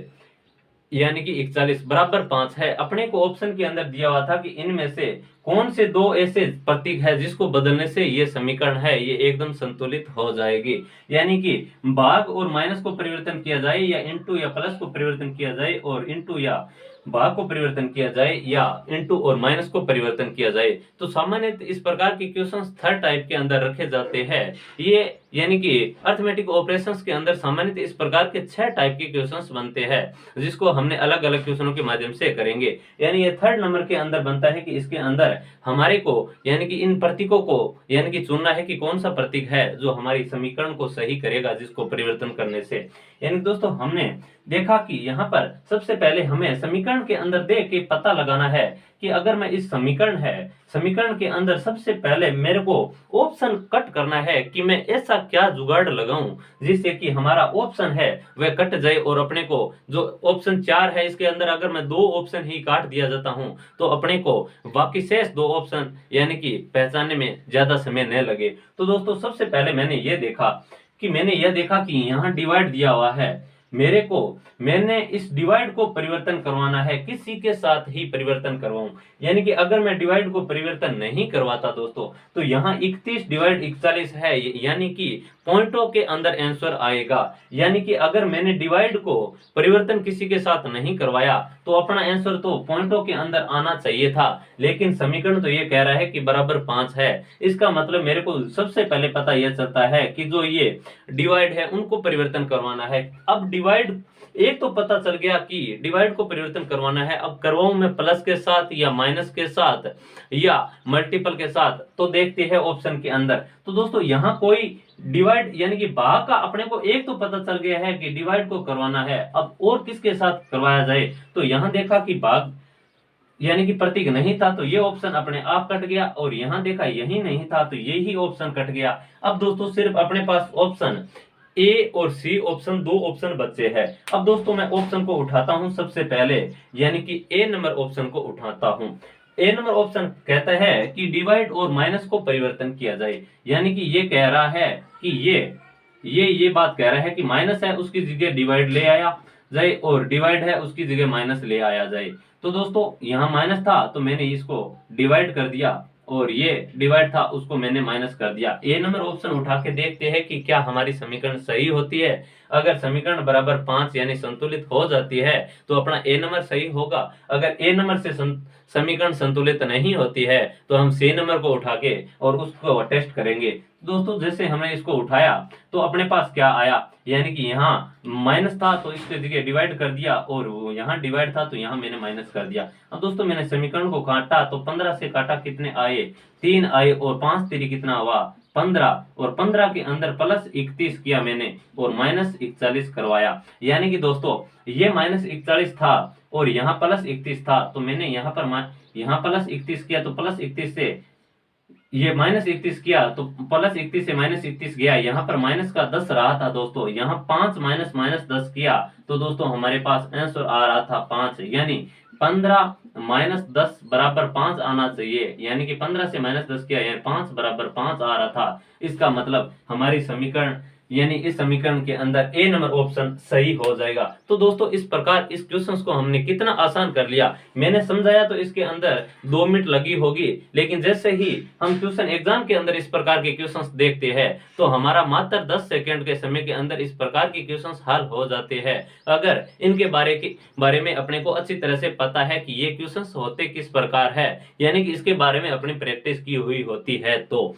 यानी कि 41 बराबर 5 है। अपने को ऑप्शन के अंदर दिया हुआ था कि इनमें से कौन से दो ऐसे प्रतीक है जिसको बदलने से ये समीकरण है ये एकदम संतुलित हो जाएगी। यानी कि भाग और माइनस को परिवर्तन किया जाए या इंटू या प्लस को परिवर्तन किया जाए और इंटू या भाग को परिवर्तन किया जाए या इंटू और माइनस को परिवर्तन किया जाए, तो सामान्यतः इस प्रकार के क्वेश्चंस थर्ड टाइप के अंदर रखे जाते हैं। ये यानी कि अर्थमेटिक ऑपरेशंस के अंदर सामान्यतः इस प्रकार के 6 टाइप के क्वेश्चंस बनते हैं, जिसको हमने अलग अलग क्वेश्चनों के माध्यम से करेंगे। यानी ये थर्ड नंबर के अंदर बनता है कि इसके अंदर हमारे को यानी कि इन प्रतीकों को यानी कि चुनना है कि कौन सा प्रतीक है जो हमारी समीकरण को सही करेगा जिसको परिवर्तन करने से। यानी दोस्तों हमने देखा कि यहाँ पर सबसे पहले हमें समीकरण के अंदर देख के पता लगाना है कि अगर मैं इस समीकरण के अंदर सबसे पहले मेरे को ऑप्शन कट करना है कि मैं ऐसा क्या जुगाड़ लगाऊं जिससे कि हमारा ऑप्शन है वह कट जाए और अपने को जो ऑप्शन 4 है इसके अंदर अगर मैं 2 ऑप्शन ही काट दिया जाता हूं तो अपने को बाकी शेष 2 ऑप्शन यानी कि पहचानने में ज्यादा समय न लगे। तो दोस्तों सबसे पहले मैंने यह देखा कि यहाँ डिवाइड दिया हुआ है, मैंने इस डिवाइड को परिवर्तन करवाना है, किसी के साथ ही परिवर्तन करवाऊं। यानी कि अगर मैं डिवाइड को परिवर्तन नहीं करवाता दोस्तों तो यहाँ 31 डिवाइड 41 है, यानी कि पॉइंटों के अंदर आंसर आएगा। यानी कि अगर मैंने डिवाइड को परिवर्तन किसी के साथ नहीं करवाया तो अपना आंसर तो पॉइंटों के अंदर आना चाहिए था, लेकिन समीकरण तो ये कह रहा है कि बराबर 5 है। इसका मतलब मेरे को सबसे पहले पता यह चलता है कि जो ये डिवाइड है उनको परिवर्तन करवाना है। अब डिवाइड एक तो पता चल गया कि डिवाइड को परिवर्तन करवाना है, अब करवाऊं मैं प्लस के साथ या माइनस के साथ या मल्टीपल के साथ, तो देखते हैं ऑप्शन के अंदर। तो दोस्तों यहाँ कोई डिवाइड यानी कि भाग का अपने को एक तो पता चल गया है कि डिवाइड को करवाना है, अब और किसके साथ करवाया जाए। तो यहाँ देखा कि भाग यानी कि प्रतीक नहीं था तो ये ऑप्शन अपने आप कट गया, और यहाँ देखा यही नहीं था तो यही ऑप्शन कट गया। अब दोस्तों सिर्फ अपने पास ऑप्शन ए और सी ऑप्शन 2 ऑप्शन बचे हैं। अब दोस्तों मैं ऑप्शन को उठाता हूं सबसे पहले, यानी कि ए नंबर ऑप्शन को उठाता हूं। ए नंबर ऑप्शन कहता है कि डिवाइड और माइनस को परिवर्तन किया जाए। यानी कि ये कह रहा है कि ये बात कह रहा है कि माइनस है उसकी जगह डिवाइड ले आया जाए और डिवाइड है उसकी जगह माइनस ले आया जाए। तो दोस्तों यहाँ माइनस था तो मैंने इसको डिवाइड कर दिया और ये डिवाइड था उसको मैंने माइनस कर दिया। ए नंबर ऑप्शन उठा के देखते हैं कि क्या हमारी समीकरण सही होती है। अगर समीकरण बराबर 5 यानी संतुलित हो जाती है तो अपना ए नंबर सही होगा। अगर ए नंबर से समीकरण संतुलित नहीं होती है तो हम सी नंबर को उठा के और उसको टेस्ट करेंगे। दोस्तों जैसे हमने इसको उठाया तो अपने पास क्या आया, यानी कि यहाँ माइनस था तो इसके जगह डिवाइड कर दिया और यहाँ डिवाइड था तो यहाँ मैंने माइनस कर दिया। अब दोस्तों मैंने समीकरण को काटा तो 15 से काटा कितने आए, 3 आए, और 5 3 कितना हुआ 15, और 15 के अंदर प्लस 31 किया मैंने और माइनस 41 करवाया। यानी कि दोस्तों ये माइनस 41 था और यहाँ प्लस 31 था तो मैंने यहाँ प्लस 31 किया तो प्लस 31 से ये माइनस 31 किया तो प्लस 31 से माइनस 31 गया, यहाँ पर माइनस का 10 रहा था दोस्तों, यहाँ 5 माइनस माइनस 10 किया तो दोस्तों हमारे पास आंसर आ रहा था 5, यानी 15 माइनस 10 बराबर 5 आना चाहिए। यानी कि 15 से माइनस 10 किया यानी 5 बराबर 5 आ रहा था। इसका मतलब हमारी समीकरण यानी इस समीकरण के अंदर ए नंबर ऑप्शन सही हो जाएगा। तो दोस्तों इस प्रकार इस क्वेश्चन को हमने कितना आसान कर लिया। मैंने समझाया तो इसके अंदर 2 मिनट लगी होगी, लेकिन जैसे ही हम ट्यूशन एग्जाम के अंदर इस प्रकार के क्वेश्चंस देखते हैं तो हमारा मात्र 10 सेकंड के समय के अंदर इस प्रकार के क्वेश्चंस हल हो जाते हैं, अगर इनके बारे में अपने को अच्छी तरह से पता है कि ये क्वेश्चंस होते किस प्रकार है, यानी कि इसके बारे में अपनी प्रैक्टिस की हुई होती है। तो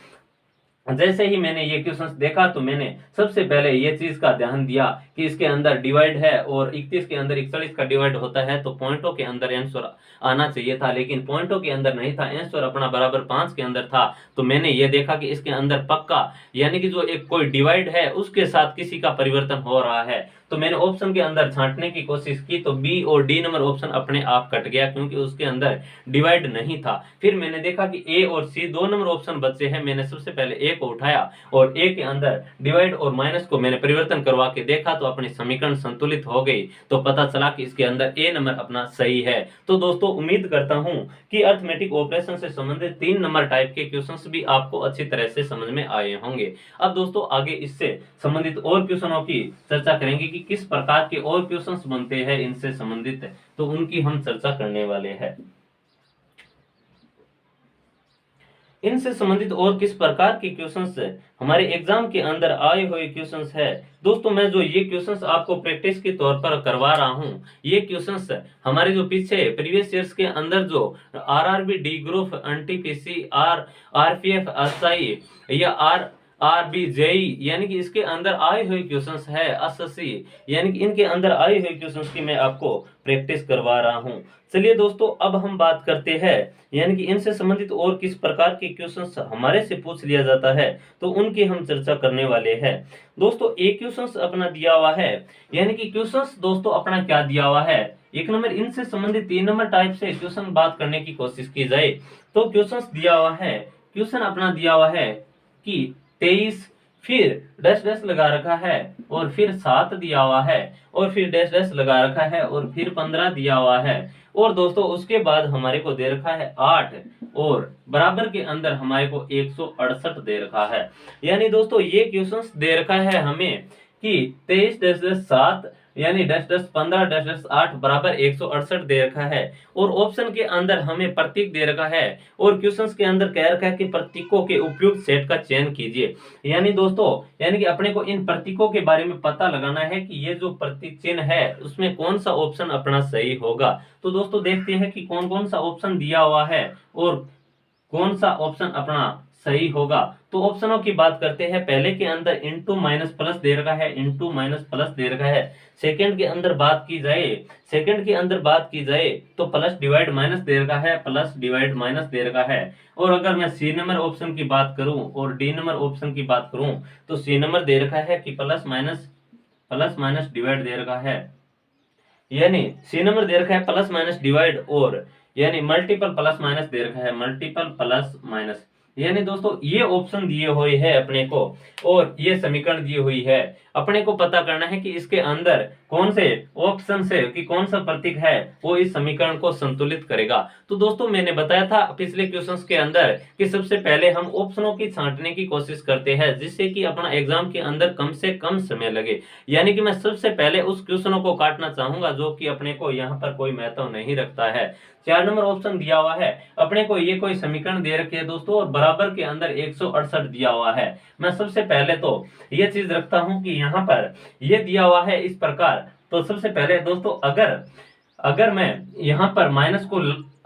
जैसे ही मैंने ये क्वेश्चंस देखा तो मैंने सबसे पहले ये चीज का ध्यान दिया कि इसके अंदर डिवाइड है और 31 के अंदर 41 का डिवाइड होता है तो पॉइंटों के अंदर आंसर आना चाहिए था, लेकिन पॉइंटों के अंदर नहीं था, आंसर अपना बराबर 5 के अंदर था। तो मैंने ये देखा कि इसके अंदर पक्का यानी कि जो एक कोई डिवाइड है उसके साथ किसी का परिवर्तन हो रहा है। तो मैंने ऑप्शन के अंदर छांटने की कोशिश की तो बी और डी नंबर ऑप्शन अपने आप कट गया क्योंकि उसके अंदर डिवाइड नहीं था। फिर मैंने देखा कि ए और सी 2 नंबर ऑप्शन बचे हैं। मैंने सबसे पहले ए को उठाया और ए के अंदर डिवाइड और माइनस को मैंने परिवर्तन करवा के देखा तो अपनी समीकरण संतुलित हो गई। तो पता चला कि इसके अंदर ए नंबर अपना सही है। तो दोस्तों उम्मीद करता हूं कि अर्थमेटिक ऑपरेशन से संबंधित 3 नंबर टाइप के क्वेश्चंस भी आपको अच्छी तरह से समझ में आए होंगे। अब दोस्तों आगे इससे संबंधित और क्वेश्चनों की चर्चा करेंगे कि किस प्रकार के और क्वेश्चंस बनते हैं इनसे संबंधित, तो उनकी हम चर्चा करने वाले हैं। इनसे संबंधित और किस प्रकार के क्वेश्चंस हमारे एग्जाम के अंदर आए हुए क्वेश्चंस है दोस्तों, मैं जो ये क्वेश्चंस आपको प्रैक्टिस के तौर पर करवा रहा हूँ, ये क्वेश्चंस हमारे जो पीछे प्रीवियस ईयर्स के अंदर जो RRB, D group, NTPC, RPF, SI या आरबी, जेई यानी कि इसके अंदर आए हुए क्वेश्चंस है, एसएससी यानी कि इनके अंदर आए हुए क्वेश्चंस की मैं आपको प्रैक्टिस करवा रहा हूं। चलिए दोस्तों, अब हम बात करते हैं यानी कि इनसे संबंधित और किस प्रकार के क्वेश्चंस हमारे से पूछ लिया जाता है, तो उनकी हम चर्चा करने वाले हैं। दोस्तों, एक क्वेश्चंस अपना दिया हुआ है, यानी कि क्वेश्चंस दोस्तों अपना क्या दिया हुआ है, एक नंबर इनसे संबंधित 3 नंबर टाइप से क्वेश्चन बात करने की कोशिश की जाए तो क्वेश्चंस दिया हुआ है, क्वेश्चन अपना दिया हुआ है कि 23 फिर डैश डैश लगा रखा है और फिर 7 दिया हुआ है और फिर डैश डैश लगा रखा है और फिर 15 दिया हुआ है और दोस्तों उसके बाद हमारे को दे रखा है 8 और बराबर के अंदर हमारे को 168 दे रखा है। यानी दोस्तों ये क्वेश्चंस दे रखा है हमें कि 23 डैश डैश 7 यानी डैश डैश 15 डैश डैश 8 बराबर 168 दे रखा है और ऑप्शन के अंदर हमें प्रतीक दे रखा है और क्वेश्चंस के अंदर कह रखा है कि प्रतीकों के उपयुक्त सेट का चयन कीजिए। यानी दोस्तों यानी कि अपने को इन प्रतीकों के बारे में पता लगाना है कि ये जो प्रतीक चिन्ह है उसमें कौन सा ऑप्शन अपना सही होगा। तो दोस्तों देखते हैं कि कौन कौन सा ऑप्शन दिया हुआ है और कौन सा ऑप्शन अपना सही होगा। तो ऑप्शनों की बात करते हैं। पहले के अंदर इंटू माइनस प्लस दे रखा है, इंटू माइनस प्लस दे रखा है। सेकंड के अंदर बात की जाए तो प्लस डिवाइड माइनस दे रखा है, प्लस डिवाइड माइनस दे रखा है। और अगर मैं सी नंबर ऑप्शन की बात करूं और डी नंबर ऑप्शन की बात करूं तो सी नंबर दे रखा है कि प्लस माइनस डिवाइड दे रखा है, यानी सी नंबर दे रखा है प्लस माइनस डिवाइड और यानी मल्टीपल प्लस माइनस दे रखा है, मल्टीपल प्लस माइनस। यानी दोस्तों ये ऑप्शन दिए हुए हैं अपने को और ये समीकरण दी हुई है। अपने को पता करना है कि इसके अंदर कौन से ऑप्शन से कि कौन सा प्रतीक है वो इस समीकरण को संतुलित करेगा। तो दोस्तों मैंने बताया था पिछले क्वेश्चंस के अंदर कि सबसे पहले हम ऑप्शनों की छांटने की कोशिश करते हैं जिससे कि अपना एग्जाम के अंदर कम से कम समय लगे। यानी कि मैं सबसे पहले उस क्वेश्चनों को काटना चाहूंगा जो कि अपने को यहाँ पर कोई महत्व नहीं रखता है। 4 नंबर ऑप्शन दिया हुआ है, अपने को ये कोई समीकरण दे रखे है दोस्तों और बराबर के अंदर 168 दिया हुआ है। मैं सबसे पहले तो ये चीज रखता हूं कि यहाँ पर ये दिया हुआ है इस प्रकार। तो सबसे पहले दोस्तों अगर मैं यहाँ पर माइनस को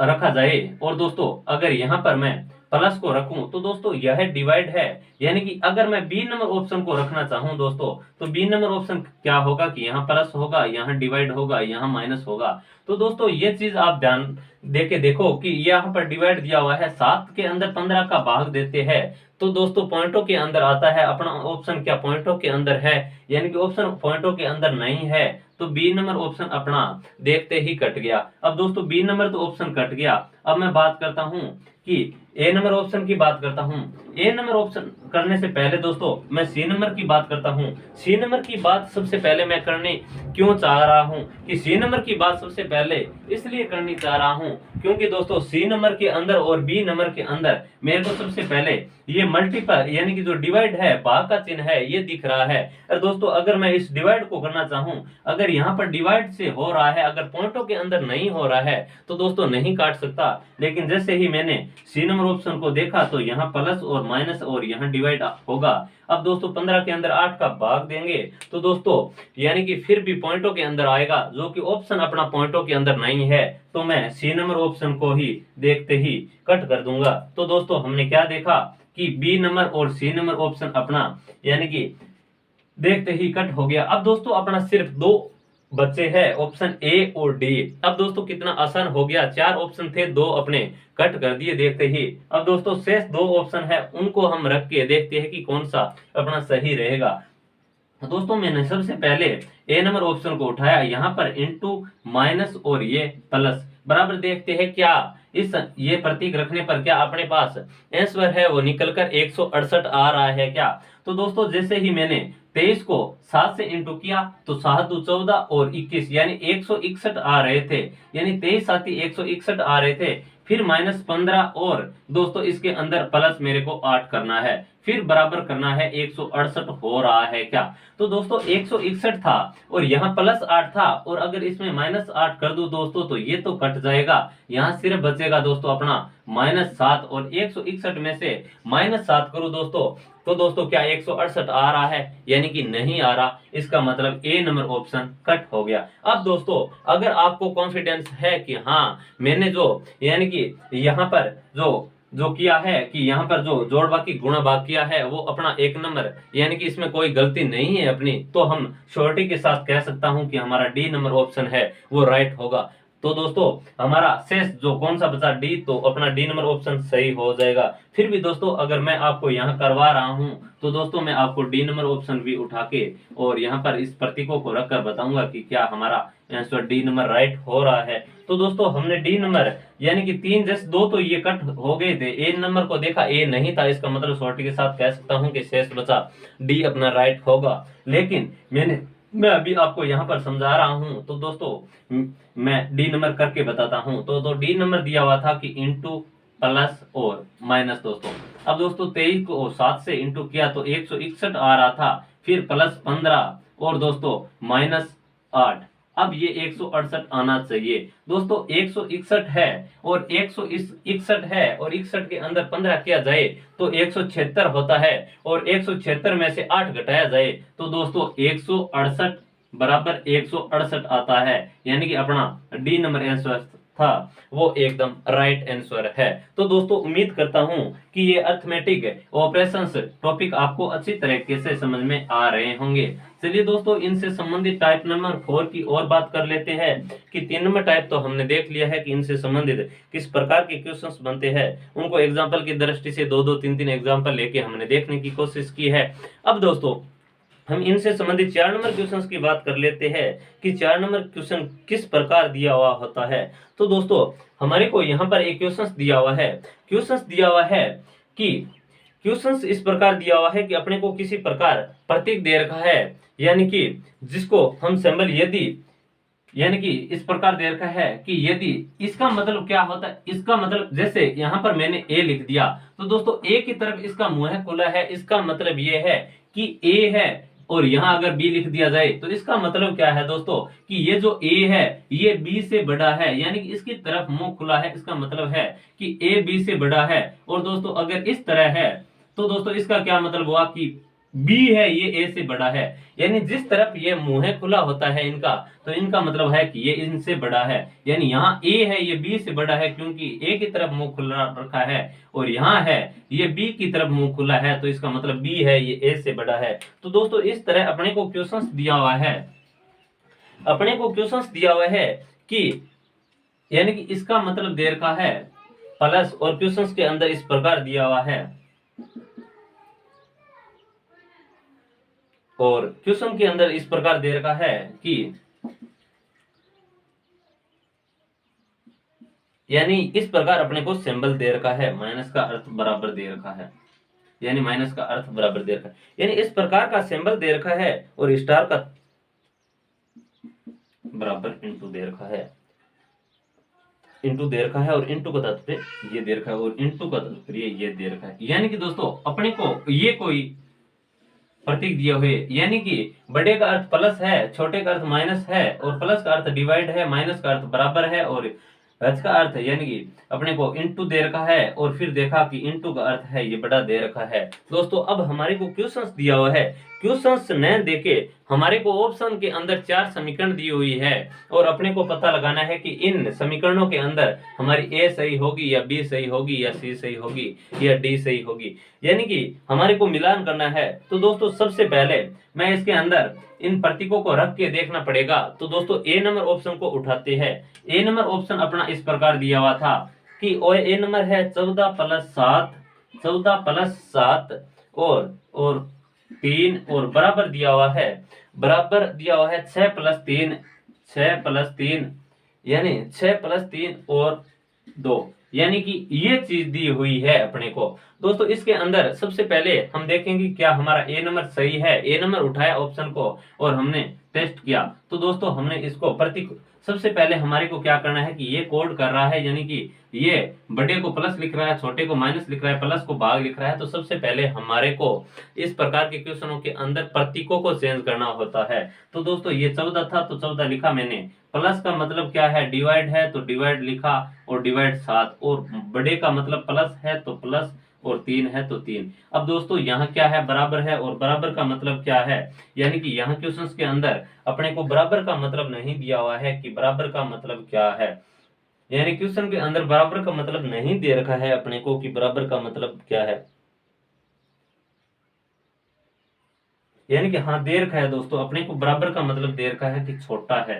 रखा जाए और दोस्तों अगर यहाँ पर मैं प्लस को रखूं तो दोस्तों यह डिवाइड है। यानी कि अगर मैं बी नंबर ऑप्शन को रखना चाहूं दोस्तों तो बी नंबर ऑप्शन क्या होगा कि यहाँ प्लस होगा, यहाँ डिवाइड होगा, यहाँ माइनस होगा। तो दोस्तों ये चीज आप ध्यान देके देखो कि यहाँ पर डिवाइड दिया हुआ है, 7 के अंदर 15 का भाग देते हैं तो दोस्तों पॉइंटों के अंदर आता है। अपना ऑप्शन क्या पॉइंटों के अंदर है, यानी कि ऑप्शन पॉइंटों के अंदर नहीं है तो बी नंबर ऑप्शन अपना देखते ही कट गया। अब दोस्तों बी नंबर तो ऑप्शन कट गया। अब मैं बात करता हूं कि ए नंबर ऑप्शन की बात करता हूं। ए नंबर ऑप्शन करने से पहले दोस्तों मैं सी नंबर की बात करता हूं। सी नंबर की बात सबसे पहले मैं करने क्यों चाह रहा हूं कि सी नंबर की बात सबसे पहले इसलिए करनी चाह रहा हूं क्योंकि दोस्तों सी नंबर के अंदर और बी नंबर के अंदर मेरे को सबसे पहले ये मल्टीपल यानी कि जो डिवाइड है, भाग का चिन्ह है, ये दिख रहा है। और दोस्तों अगर मैं इस डिवाइड को करना चाहूं, अगर यहाँ पर डिवाइड से हो रहा है, अगर पॉइंटों के अंदर नहीं हो रहा है तो दोस्तों नहीं काट सकता। लेकिन जैसे ही मैंने सी नंबर ऑप्शन को देखा तो यहाँ प्लस और माइनस और यहाँ डिवाइड होगा। अब दोस्तों 15 के अंदर 8 का भाग देंगे तो दोस्तों यानी कि फिर भी पॉइंटों के अंदर आएगा, जो कि ऑप्शन अपना पॉइंटों के अंदर नहीं है तो मैं सी नंबर ऑप्शन को ही देखते ही कट कर दूंगा। तो दोस्तों हमने क्या देखा कि बी नंबर और सी नंबर ऑप्शन अपना यानी कि देखते ही कट हो गया। अब दोस्तों अपना सिर्फ 2 बच्चे हैं, ऑप्शन ए और डी। अब दोस्तों कितना आसान हो गया, 4 ऑप्शन थे, 2 अपने कट कर दिए देखते ही। अब दोस्तों शेष 2 ऑप्शन है उनको हम रख के देखते हैं कि कौन सा अपना सही रहेगा। दोस्तों मैंने सबसे पहले ए नंबर ऑप्शन को उठाया, यहाँ पर इंटू माइनस और ये प्लस बराबर देखते हैं क्या इस ये प्रतीक रखने पर क्या अपने पास आंसर है वो निकलकर 168 आ रहा है क्या। तो दोस्तों जैसे ही मैंने 23 को 7 से इंटू किया तो 7 दूनी 14 और 21 यानी 161 आ रहे थे, यानी 23 साथ 161 आ रहे थे। फिर -15 और दोस्तों इसके अंदर प्लस मेरे को 8 करना है, फिर बराबर करना है 168 हो रहा है क्या। तो दोस्तों 161 था और यहाँ +8 था, और अगर इसमें -8 कर दूं दोस्तों तो ये तो कट जाएगा, यहाँ सिर्फ बचेगा दोस्तों अपना -7, और 161 में से -7 करूं दोस्तों तो दोस्तों क्या 168 आ रहा है, यानी कि नहीं आ रहा। इसका मतलब ए नंबर ऑप्शन कट हो गया। अब दोस्तों अगर आपको कॉन्फिडेंस है कि हाँ मैंने जो यानी कि यहाँ पर जो जो किया है कि यहाँ पर जो जोड़ बाकी गुणा भाग किया है वो अपना एक नंबर, यानी कि इसमें कोई गलती नहीं है अपनी, तो हम श्योरिटी के साथ कह सकता हूं कि हमारा डी नंबर ऑप्शन है वो राइट होगा। तो दोस्तों हमारा शेष जो कौन सा बचा डी, तो अपना डी नंबर ऑप्शन सही हो जाएगा। फिर भी दोस्तों अगर मैं आपको यहाँ करवा रहा हूँ तो दोस्तों मैं आपको डी नंबर ऑप्शन भी उठा के और यहाँ पर इस प्रतीकों को रखकर बताऊंगा कि क्या हमारा आंसर डी नंबर राइट हो रहा है। तो दोस्तों हमने डी नंबर यानी कि 3 जैसे 2 तो ये कट हो गए थे, ए नंबर को देखा ए नहीं था, इसका मतलब श्योरिटी के साथ कह सकता हूँ कि शेष बचा डी अपना राइट होगा। लेकिन मैं अभी आपको यहाँ पर समझा रहा हूँ, तो दोस्तों मैं डी नंबर करके बताता हूँ। तो डी नंबर दिया हुआ था कि इंटू प्लस और माइनस दोस्तों। अब दोस्तों 23 को 7 से इंटू किया तो 161 आ रहा था, फिर +15 और दोस्तों -8। अब ये 168 आना चाहिए दोस्तों। 161 है और 161 है और 61 के अंदर 15 किया जाए तो 176 होता है, और 176 में से 8 घटाया जाए तो दोस्तों 168 बराबर 168 आता है, यानी कि अपना डी नंबर आंसर था वो एकदम राइट आंसर है। तो दोस्तों उम्मीद करता हूं कि ये अर्थमेटिक ऑपरेशंस टॉपिक आपको अच्छी तरीके से समझ में आ रहे होंगे। चलिए दोस्तों इनसे संबंधित टाइप नंबर 4 की और बात कर लेते हैं कि 3 नंबर टाइप तो हमने देख लिया है कि इनसे संबंधित किस प्रकार के क्वेश्चंस बनते हैं, उनको एग्जाम्पल की दृष्टि से 2-2 3-3 एग्जाम्पल लेके हमने देखने की कोशिश की है। अब दोस्तों हम इनसे संबंधित 4 नंबर क्वेश्चंस की बात कर लेते हैं कि 4 नंबर क्वेश्चन किस प्रकार दिया हुआ होता है। तो दोस्तों हमारे को यहाँ पर एक क्वेश्चंस दिया हुआ है, कि क्वेश्चंस इस प्रकार दिया हुआ है कि अपने को किसी प्रकार प्रतीक दे रखा है, यानी कि जिसको हम सिंबल यदि यानी कि इस प्रकार दे रखा है कि यदि, इसका मतलब क्या होता है, इसका मतलब जैसे यहाँ पर मैंने ए लिख दिया तो दोस्तों ए की तरफ इसका मुंह खुला है, इसका मतलब ये है कि ए है, और यहाँ अगर बी लिख दिया जाए तो इसका मतलब क्या है दोस्तों कि ये जो ए है ये बी से बड़ा है, यानी कि इसकी तरफ मुंह खुला है, इसका मतलब है कि ए बी से बड़ा है। और दोस्तों अगर इस तरह है तो दोस्तों इसका क्या मतलब हुआ कि बी है ये ए से बड़ा है, यानी जिस तरफ ये मुंह खुला होता है इनका, तो इनका मतलब है कि ये इनसे बड़ा है, यानी यहाँ ए है ये बी से बड़ा है क्योंकि ए की तरफ मुंह खुला रखा है, और यहाँ है ये बी की तरफ मुंह खुला है, तो इसका मतलब बी है ये ए से बड़ा है। तो दोस्तों इस तरह अपने को क्वेश्चंस दिया हुआ है, कि यानी कि इसका मतलब दे रखा है प्लस, और क्वेश्चंस के अंदर इस प्रकार दिया हुआ है, और क्वेश्चन के अंदर इस प्रकार दे रखा है कि यानी इस प्रकार अपने को सिंबल दे रखा है, माइनस का अर्थ बराबर दे रखा है, यानी माइनस का अर्थ बराबर दे रखा है, यानी इस प्रकार का सिंबल दे रखा है, और स्टार का बराबर इंटू दे रखा है, और इंटू का तात्पर्य ये दे रखा है, और इंटू का तात्पर्य ये दे रखा है। यानी कि दोस्तों अपने को ये कोई प्रतीक दिए हुए, यानी कि बड़े का अर्थ प्लस है, छोटे का अर्थ माइनस है, और प्लस का अर्थ डिवाइड है, माइनस का अर्थ बराबर है, और हज का अर्थ यानी कि अपने को इंटू दे रखा है, और फिर देखा कि इंटू का अर्थ है ये बड़ा दे रखा है। दोस्तों अब हमारे को क्वेश्चंस दिया हुआ है, क्वेश्चंस न देके हमारे को ऑप्शन के अंदर 4 समीकरण दी हुई है, और अपने को पता लगाना है कि इन समीकरणों के अंदर हमारी ए सही होगी या बी सही होगी या सी सही होगी या डी सही होगी, यानी कि हमारे को मिलान करना है। तो दोस्तों सबसे पहले मैं इसके अंदर इन प्रतीकों को रख के देखना पड़ेगा। तो दोस्तों ए नंबर ऑप्शन को उठाते हैं। ए नंबर ऑप्शन अपना इस प्रकार दिया हुआ था कि ए नंबर है 14 + 7 और 3, और बराबर दिया हुआ है 6 + 3 यानी 6 + 3 और 2, यानी कि ये चीज दी हुई है अपने को। दोस्तों इसके अंदर सबसे पहले हम देखेंगे क्या हमारा ए नंबर सही है। ए नंबर उठाया ऑप्शन को और हमने टेस्ट किया, तो दोस्तों हमने इसको प्रतीक सबसे पहले हमारे को क्या करना है कि ये कोड कर रहा है, यानी कि ये बड़े को प्लस लिख रहा है, छोटे को माइनस लिख रहा है, प्लस को भाग लिख रहा है। तो सबसे पहले हमारे को इस प्रकार के क्वेश्चनों के अंदर प्रतीकों को चेंज करना होता है। तो दोस्तों ये 14 था तो 14 लिखा मैंने। प्लस का मतलब क्या है, डिवाइड है तो डिवाइड लिखा, और डिवाइड 7, और बड़े का मतलब प्लस है तो प्लस, और 3 है तो 3। अब दोस्तों यहाँ क्या है, बराबर है, और बराबर का मतलब क्या है, यानी कि यहाँ क्वेश्चंस के अंदर अपने को बराबर का मतलब नहीं दिया हुआ है कि बराबर का मतलब क्या है, यानी क्वेश्चन के अंदर बराबर का मतलब नहीं दे रखा है अपने को कि बराबर का मतलब क्या है, यानी कि हाँ दे रखा है दोस्तों अपने को बराबर का मतलब दे रखा है कि छोटा है,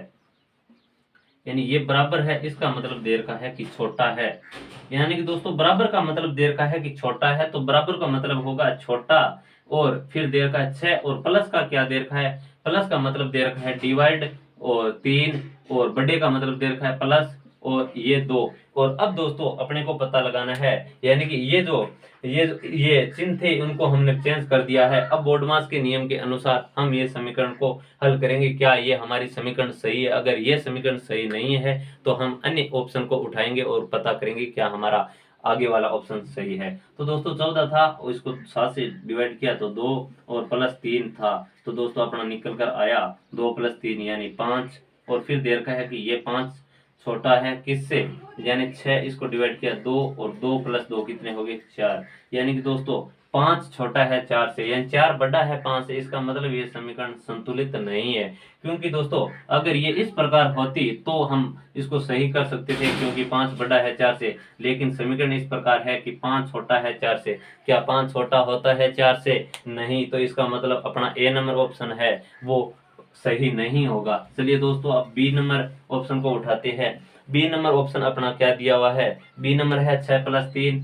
यानी ये बराबर है इसका मतलब दे रखा है कि छोटा है। यानी कि दोस्तों बराबर का मतलब दे रखा है कि छोटा है, तो बराबर का मतलब होगा छोटा, और फिर दे रखा है 6, और प्लस का क्या दे रखा है, प्लस का मतलब दे रखा है डिवाइड, और 3, और बड़े का मतलब दे रखा है प्लस, और ये 2। और अब दोस्तों अपने को पता लगाना है, यानी कि ये चिन्ह थे उनको हमने चेंज कर दिया है। अब बोर्डमास के नियम के अनुसार हम ये समीकरण को हल करेंगे। क्या ये हमारी समीकरण सही है? अगर ये समीकरण सही नहीं है तो हम अन्य ऑप्शन को उठाएंगे और पता करेंगे क्या हमारा आगे वाला ऑप्शन सही है। तो दोस्तों 14 था और इसको 7 से डिवाइड किया तो 2, और प्लस 3 था तो दोस्तों अपना निकल कर आया 2 + 3 यानी 5। और फिर दे रखा है कि ये 5 छोटा है किससे, यानी 6, इसको डिवाइड किया 2, और 2 + 2 कितने हो गए 4। यानी कि दोस्तों 5 छोटा है 4 से, यानी 4 बड़ा है 5 से। इसका मतलब ये समीकरण संतुलित नहीं है, क्योंकि दोस्तों अगर ये इस प्रकार होती तो हम इसको सही कर सकते थे, क्योंकि 5 बड़ा है 4 से। लेकिन समीकरण इस प्रकार है कि 5 छोटा है 4 से। क्या 5 छोटा होता है 4 से? नहीं। तो इसका मतलब अपना ए नंबर ऑप्शन है वो सही नहीं होगा। चलिए दोस्तों अब बी नंबर ऑप्शन को उठाते हैं। बी नंबर ऑप्शन अपना क्या दिया हुआ है, बी नंबर है 6 + 3,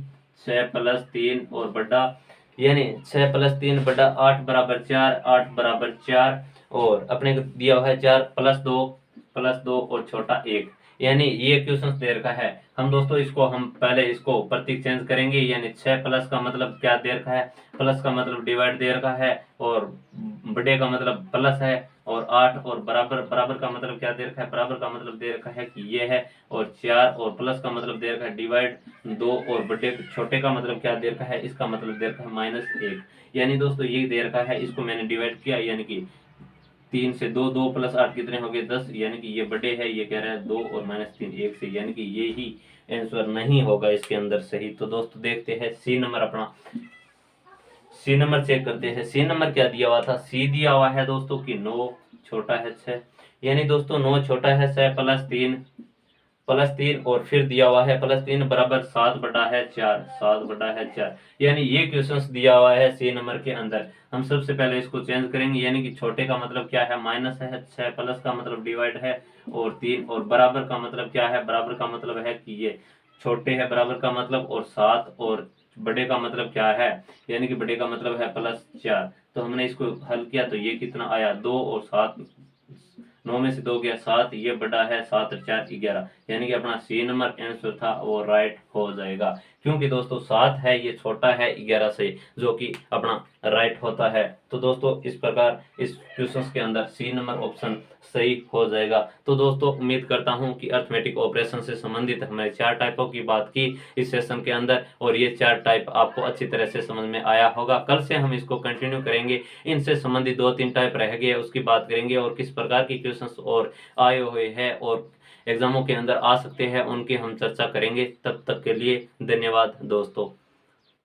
6 + 3 और बड़ा, यानी 6 + 3 बड़ा 8 = 4, 8 = 4, और अपने को दिया हुआ है 4 + 2 और छोटा 1। यानी ये क्वेश्चन दे रखा है। हम दोस्तों इसको हम पहले इसको प्रतीक चेंज करेंगे, यानी 6 प्लस का मतलब क्या दे रखा है, प्लस का मतलब डिवाइड दे रखा है, और बड़े का मतलब प्लस है, और 8, और बराबर, बराबर का मतलब क्या दे रखा है, बराबर का मतलब दे रखा है कि ये है, और 4, और प्लस का मतलब दे रखा है डिवाइड 2, और बड़े छोटे का मतलब क्या दे रखा है, इसका मतलब दे रखा है -1। यानी दोस्तों ये दे रखा है, इसको मैंने डिवाइड किया, यानी कि 3 से 2, 2 + 8 कितने हो गए 10, यानी कि ये बड़े है, ये कह रहा है 2 और -3 1 से, यानी कि ये ही आंसर नहीं होगा इसके अंदर सही। तो दोस्तों देखते हैं सी नंबर, अपना सी नंबर चेक करते हैं। सी नंबर क्या दिया हुआ था, सी दिया हुआ है दोस्तों कि 9 छोटा है 6, यानी दोस्तों 9 छोटा है 6 + 3 और फिर दिया हुआ है +3 = 7 बटा है 4, 7 बटा है 4। यानी ये क्वेश्चंस दिया हुआ है सी नंबर के अंदर। हम सबसे पहले इसको चेंज करेंगे, यानी कि छोटे का मतलब क्या है माइनस है 6, प्लस का मतलब डिवाइड है और 3, और बराबर का मतलब क्या है, बराबर का मतलब है कि ये छोटे है बराबर का मतलब, और 7, और बड़े का मतलब क्या है, यानी कि बड़े का मतलब है +4। तो हमने इसको हल किया तो ये कितना आया 2 और 7, 9 में से 2 गया 7, ये बड़ा है 7 और 4 11, यानी कि अपना सी नंबर आंसर था वो राइट हो जाएगा। क्योंकि दोस्तों 7 है ये छोटा है 11 से, जो कि अपना राइट होता है। तो दोस्तों इस प्रकार इस क्वेश्चन के अंदर सी नंबर ऑप्शन सही हो जाएगा। तो दोस्तों उम्मीद करता हूं कि अर्थमेटिक ऑपरेशन से संबंधित हमने 4 टाइपों की बात की इस सेशन के अंदर, और ये 4 टाइप आपको अच्छी तरह से समझ में आया होगा। कल से हम इसको कंटिन्यू करेंगे, इनसे संबंधित 2-3 टाइप रह गए उसकी बात करेंगे, और किस प्रकार की क्वेश्चंस और आए हुए हैं और एग्जामों के अंदर आ सकते हैं उनकी हम चर्चा करेंगे। तब तक के लिए धन्यवाद दोस्तों।